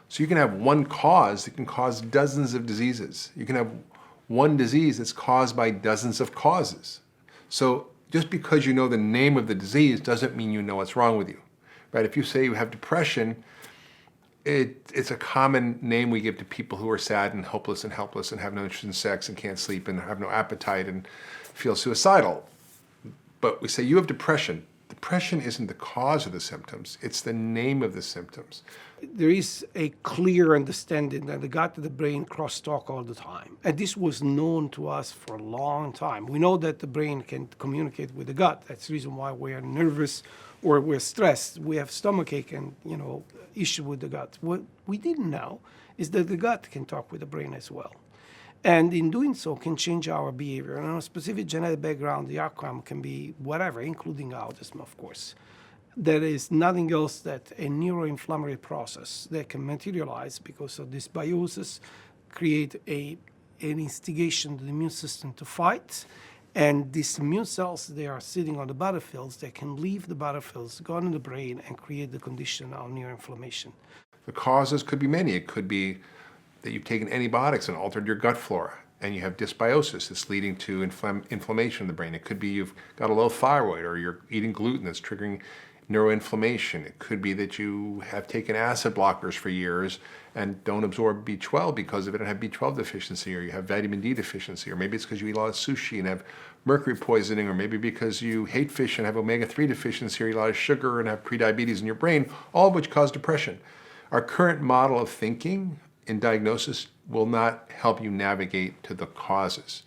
So you can have one cause that can cause dozens of diseases. You can have one disease that's caused by dozens of causes. So Just because you know the name of the disease doesn't mean you know what's wrong with you, right? If you say you have depression, it's a common name we give to people who are sad and hopeless and helpless and have no interest in sex and can't sleep and have no appetite and feel suicidal. But we say you have depression. Depression isn't the cause of the symptoms, it's the name of the symptoms. There is a clear understanding that the gut and the brain crosstalk all the time. And this was known to us for a long time. We know that the brain can communicate with the gut. That's the reason why we are nervous or we're stressed. We have stomachache and, issue with the gut. What we didn't know is that the gut can talk with the brain as well. And in doing so can change our behavior. And on a specific genetic background, the outcome can be whatever, including autism, of course. There is nothing else that a neuroinflammatory process that can materialize because of dysbiosis, create an instigation to the immune system to fight. And these immune cells, they are sitting on the battlefields. They can leave the battlefields, go into the brain, and create the condition of neuroinflammation. The causes could be many. It could be that you've taken antibiotics and altered your gut flora, and you have dysbiosis that's leading to inflammation in the brain. It could be you've got a low thyroid, or you're eating gluten that's triggering neuroinflammation. It could be that you have taken acid blockers for years and don't absorb B12 because of it and have B12 deficiency, or you have vitamin D deficiency, or maybe it's because you eat a lot of sushi and have mercury poisoning, or maybe because you hate fish and have omega-3 deficiency, or eat a lot of sugar and have prediabetes in your brain, all of which cause depression. Our current model of thinking in diagnosis will not help you navigate to the causes.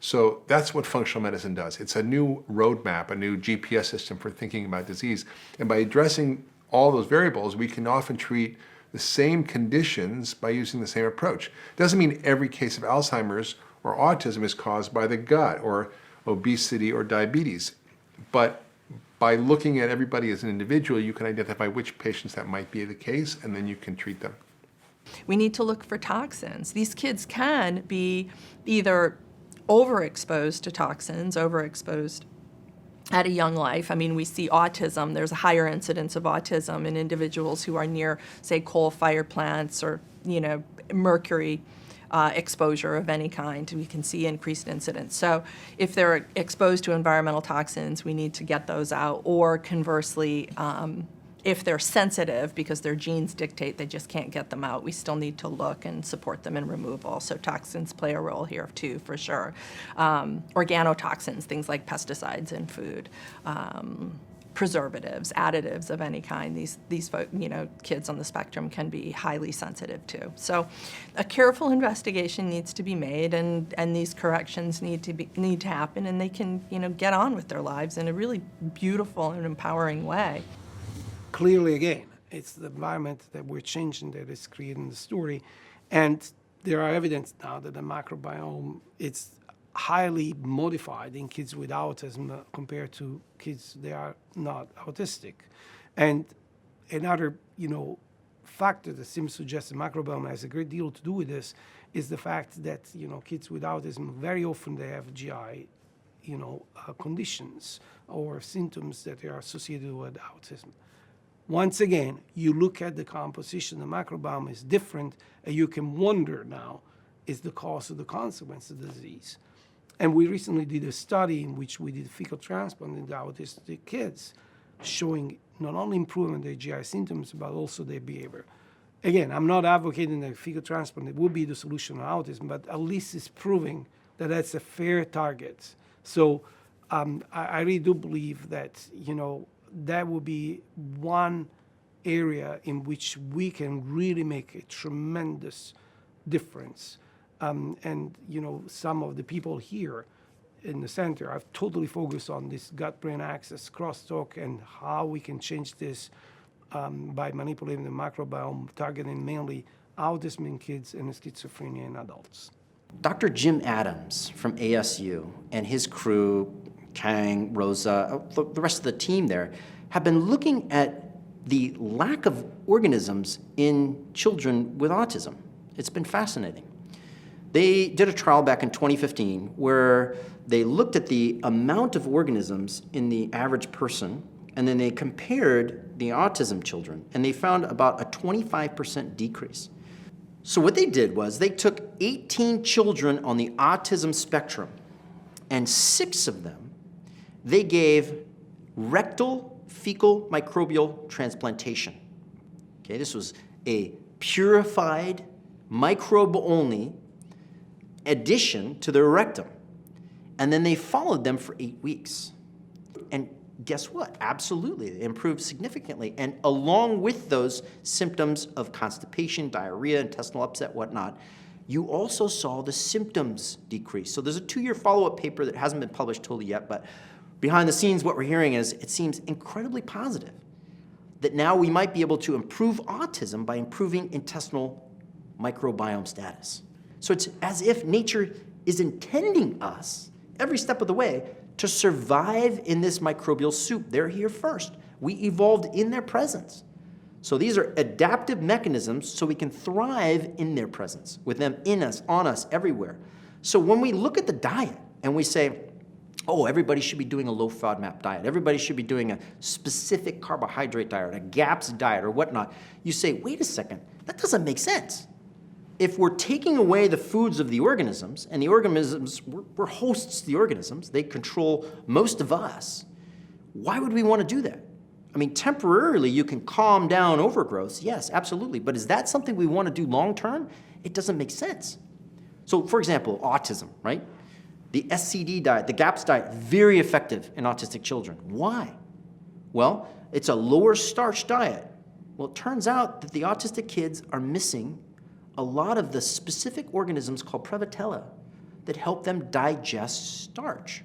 So that's what functional medicine does. It's a new roadmap, a new GPS system for thinking about disease. And by addressing all those variables, we can often treat the same conditions by using the same approach. Doesn't mean every case of Alzheimer's or autism is caused by the gut or obesity or diabetes. But by looking at everybody as an individual, you can identify which patients that might be the case, and then you can treat them. We need to look for toxins. These kids can be either overexposed to toxins, overexposed at a young life. I mean, we see autism. There's a higher incidence of autism in individuals who are near, say, coal-fired plants or, mercury exposure of any kind. We can see increased incidence. So if they're exposed to environmental toxins, we need to get those out. Or conversely, if they're sensitive because their genes dictate they just can't get them out, we still need to look and support them in removal. So toxins play a role here too, for sure. Organotoxins, things like pesticides in food, preservatives, additives of any kind. These kids on the spectrum can be highly sensitive to. So a careful investigation needs to be made, and these corrections need to happen, and they can get on with their lives in a really beautiful and empowering way. Clearly, again, it's the environment that we're changing that is creating the story. And there are evidence now that the microbiome is highly modified in kids with autism compared to kids that are not autistic. And another, factor that seems to suggest the microbiome has a great deal to do with this is the fact that, kids with autism, very often they have GI, conditions or symptoms that are associated with autism. Once again, you look at the composition, the microbiome is different, and you can wonder now, is the cause of the consequence of the disease? And we recently did a study in which we did fecal transplant in the autistic kids, showing not only improvement in their GI symptoms, but also their behavior. Again, I'm not advocating that fecal transplant would be the solution to autism, but at least it's proving that that's a fair target. So I really do believe that, that would be one area in which we can really make a tremendous difference. And some of the people here in the center have totally focused on this gut-brain axis crosstalk and how we can change this by manipulating the microbiome, targeting mainly autism in kids and schizophrenia in adults. Dr. Jim Adams from ASU and his crew, Kang, Rosa, the rest of the team there, have been looking at the lack of organisms in children with autism. It's been fascinating. They did a trial back in 2015 where they looked at the amount of organisms in the average person, and then they compared the autism children, and they found about a 25% decrease. So what they did was they took 18 children on the autism spectrum, and 6 of them they gave rectal fecal microbial transplantation. Okay, this was a purified, microbe-only addition to their rectum. And then they followed them for 8 weeks. And guess what? Absolutely, it improved significantly. And along with those symptoms of constipation, diarrhea, intestinal upset, whatnot, you also saw the symptoms decrease. So there's a 2-year follow-up paper that hasn't been published totally yet, but behind the scenes, what we're hearing is it seems incredibly positive that now we might be able to improve autism by improving intestinal microbiome status. So it's as if nature is intending us every step of the way to survive in this microbial soup. They're here first. We evolved in their presence. So these are adaptive mechanisms so we can thrive in their presence, with them in us, on us, everywhere. So when we look at the diet and we say, oh, everybody should be doing a low FODMAP diet, everybody should be doing a specific carbohydrate diet, a GAPS diet or whatnot, you say, wait a second, that doesn't make sense. If we're taking away the foods of the organisms, and the organisms, we're hosts to the organisms, they control most of us, why would we want to do that? I mean, temporarily you can calm down overgrowths, yes, absolutely, but is that something we want to do long term? It doesn't make sense. So for example, autism, right? The SCD diet, the GAPS diet, very effective in autistic children. Why? Well, it's a lower starch diet. Well, it turns out that the autistic kids are missing a lot of the specific organisms called Prevotella that help them digest starch,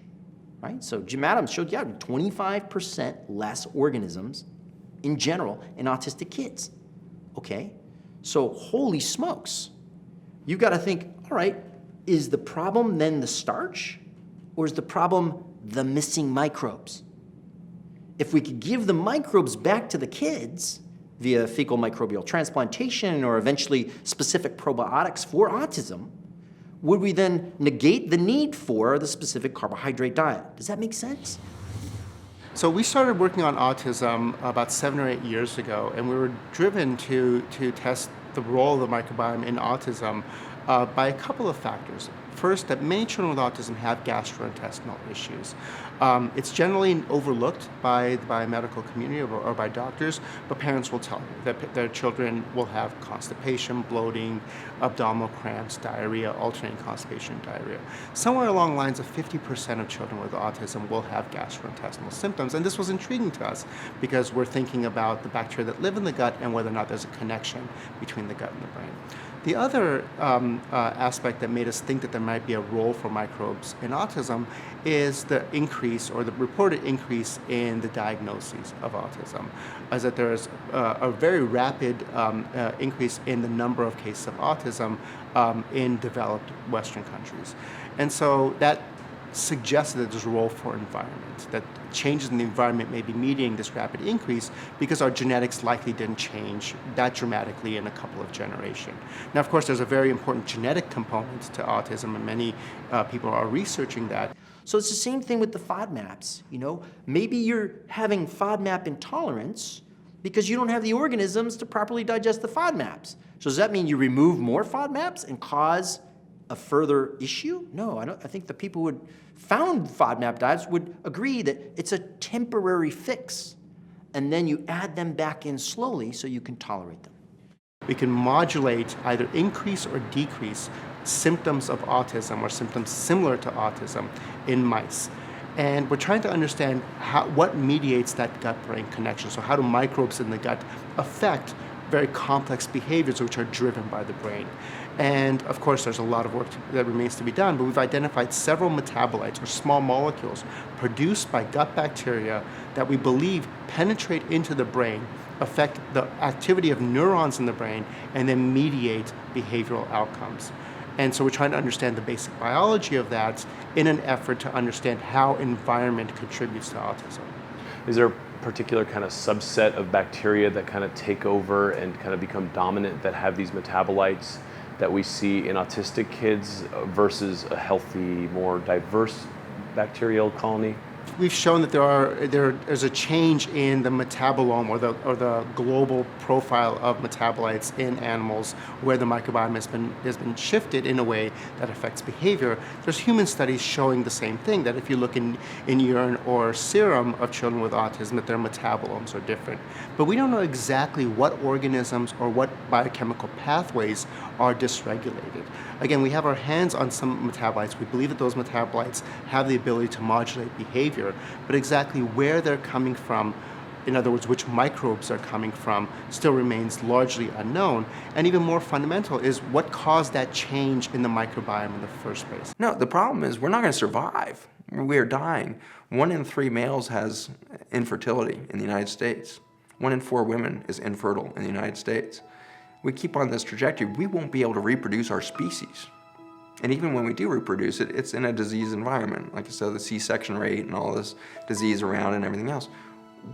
right? So Jim Adams showed, 25% less organisms in general in autistic kids, okay? So holy smokes, you gotta think, all right, is the problem then the starch, or is the problem the missing microbes? If we could give the microbes back to the kids via fecal microbial transplantation or eventually specific probiotics for autism, would we then negate the need for the specific carbohydrate diet? Does that make sense? So we started working on autism about 7 or 8 years ago, and we were driven to test the role of the microbiome in autism by a couple of factors. First, that many children with autism have gastrointestinal issues. It's generally overlooked by the medical community or by doctors, but parents will tell you that their children will have constipation, bloating, abdominal cramps, diarrhea, alternating constipation and diarrhea. Somewhere along the lines of 50% of children with autism will have gastrointestinal symptoms, and this was intriguing to us because we're thinking about the bacteria that live in the gut and whether or not there's a connection between the gut and the brain. The other aspect that made us think that there might be a role for microbes in autism is the increase or the reported increase in the diagnoses of autism, as that there is a very rapid increase in the number of cases of autism in developed Western countries. And so that suggested that there's a role for environment, that changes in the environment may be mediating this rapid increase because our genetics likely didn't change that dramatically in a couple of generations. Now, of course, there's a very important genetic component to autism, and many people are researching that. So it's the same thing with the FODMAPs, you know? Maybe you're having FODMAP intolerance because you don't have the organisms to properly digest the FODMAPs. So does that mean you remove more FODMAPs and cause a further issue? No, I think the people who had found FODMAP diets would agree that it's a temporary fix, and then you add them back in slowly so you can tolerate them. We can modulate, either increase or decrease, symptoms of autism or symptoms similar to autism in mice. And we're trying to understand what mediates that gut-brain connection. So how do microbes in the gut affect very complex behaviors which are driven by the brain? And of course, there's a lot of work that remains to be done, but we've identified several metabolites or small molecules produced by gut bacteria that we believe penetrate into the brain, affect the activity of neurons in the brain, and then mediate behavioral outcomes. And so we're trying to understand the basic biology of that in an effort to understand how environment contributes to autism. Is there a particular kind of subset of bacteria that kind of take over and kind of become dominant that have these metabolites that we see in autistic kids versus a healthy, more diverse bacterial colony? we've shown that there's a change in the metabolome or the global profile of metabolites in animals where the microbiome has been shifted in a way that affects behavior. There's human studies showing the same thing, that if you look in urine or serum of children with autism, that their metabolomes are different. But we don't know exactly what organisms or what biochemical pathways are dysregulated. Again, we have our hands on some metabolites. We believe that those metabolites have the ability to modulate behavior, but exactly where they're coming from, in other words, which microbes are coming from, still remains largely unknown. And even more fundamental is what caused that change in the microbiome in the first place. No, the problem is we're not going to survive. We are dying. 1 in 3 males has infertility in the United States. 1 in 4 women is infertile in the United States. We keep on this trajectory, we won't be able to reproduce our species. And even when we do reproduce it, it's in a disease environment. Like I said, the C-section rate and all this disease around and everything else.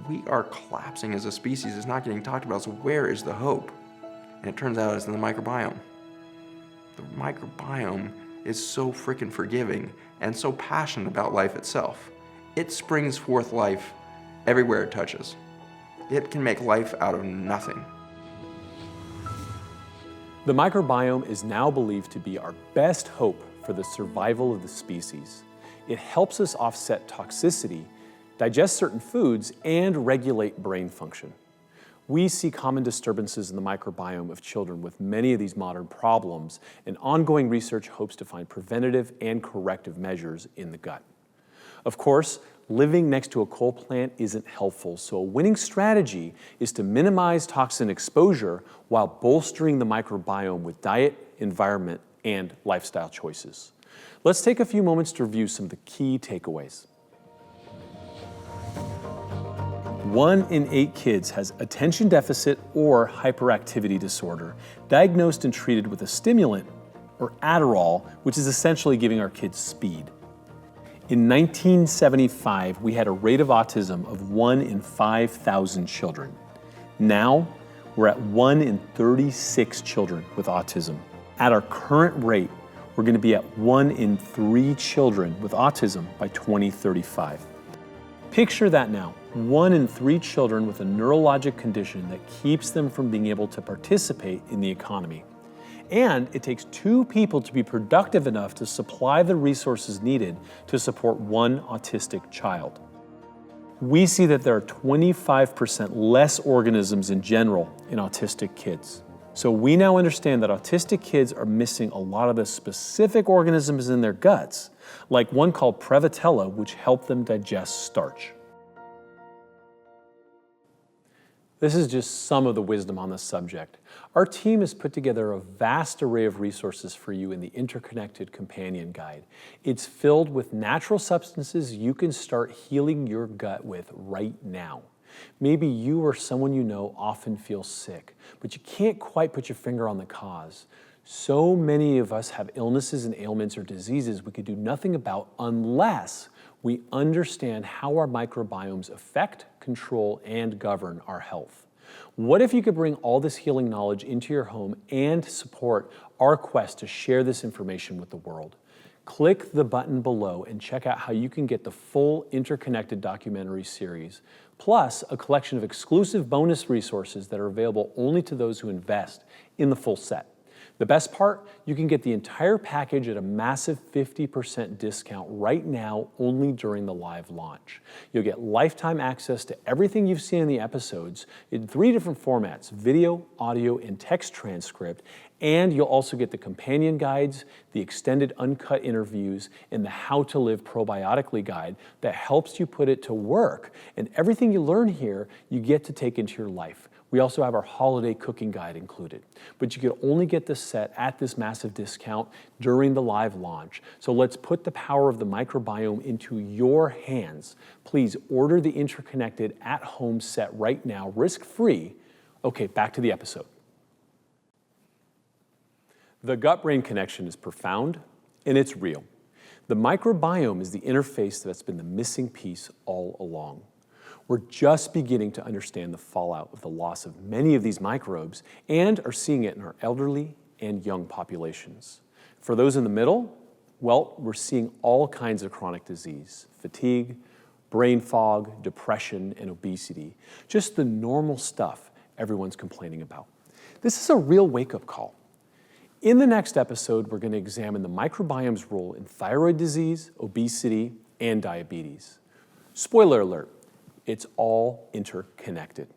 We are collapsing as a species. It's not getting talked about, so where is the hope? And it turns out it's in the microbiome. The microbiome is so freaking forgiving and so passionate about life itself. It springs forth life everywhere it touches. It can make life out of nothing. The microbiome is now believed to be our best hope for the survival of the species. It helps us offset toxicity, digest certain foods, and regulate brain function. We see common disturbances in the microbiome of children with many of these modern problems, and ongoing research hopes to find preventative and corrective measures in the gut. Of course, living next to a coal plant isn't helpful, so a winning strategy is to minimize toxin exposure while bolstering the microbiome with diet, environment, and lifestyle choices. Let's take a few moments to review some of the key takeaways. 1 in 8 kids has attention deficit or hyperactivity disorder, diagnosed and treated with a stimulant, or Adderall, which is essentially giving our kids speed. In 1975, we had a rate of autism of 1 in 5,000 children. Now, we're at 1 in 36 children with autism. At our current rate, we're going to be at 1 in 3 children with autism by 2035. Picture that now, 1 in 3 children with a neurologic condition that keeps them from being able to participate in the economy. And it takes 2 people to be productive enough to supply the resources needed to support 1 autistic child. We see that there are 25% less organisms in general in autistic kids. So we now understand that autistic kids are missing a lot of the specific organisms in their guts, like one called Prevotella, which help them digest starch. This is just some of the wisdom on this subject. Our team has put together a vast array of resources for you in the Interconnected Companion Guide. It's filled with natural substances you can start healing your gut with right now. Maybe you or someone you know often feels sick, but you can't quite put your finger on the cause. So many of us have illnesses and ailments or diseases we could do nothing about unless we understand how our microbiomes affect, control, and govern our health. What if you could bring all this healing knowledge into your home and support our quest to share this information with the world? Click the button below and check out how you can get the full Interconnected documentary series, plus a collection of exclusive bonus resources that are available only to those who invest in the full set. The best part, you can get the entire package at a massive 50% discount right now, only during the live launch. You'll get lifetime access to everything you've seen in the episodes in 3 different formats: video, audio, and text transcript. And you'll also get the companion guides, the extended uncut interviews, and the How to Live Probiotically guide that helps you put it to work. And everything you learn here, you get to take into your life. We also have our holiday cooking guide included, but you can only get this set at this massive discount during the live launch. So let's put the power of the microbiome into your hands. Please order the Interconnected at-home set right now, risk-free. Okay, back to the episode. The gut-brain connection is profound and it's real. The microbiome is the interface that's been the missing piece all along. We're just beginning to understand the fallout of the loss of many of these microbes and are seeing it in our elderly and young populations. For those in the middle, well, we're seeing all kinds of chronic disease, fatigue, brain fog, depression, and obesity. Just the normal stuff everyone's complaining about. This is a real wake-up call. In the next episode, we're going to examine the microbiome's role in thyroid disease, obesity, and diabetes. Spoiler alert, it's all interconnected.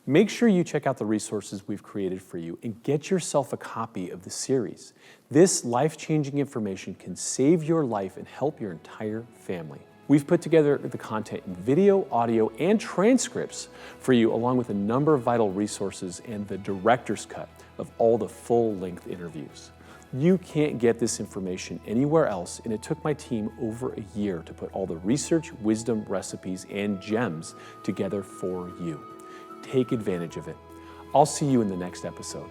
Make sure you check out the resources we've created for you and get yourself a copy of the series. This life-changing information can save your life and help your entire family. We've put together the content in video, audio, and transcripts for you, along with a number of vital resources and the director's cut of all the full-length interviews. You can't get this information anywhere else, and it took my team over a year to put all the research, wisdom, recipes, and gems together for you. Take advantage of it. I'll see you in the next episode.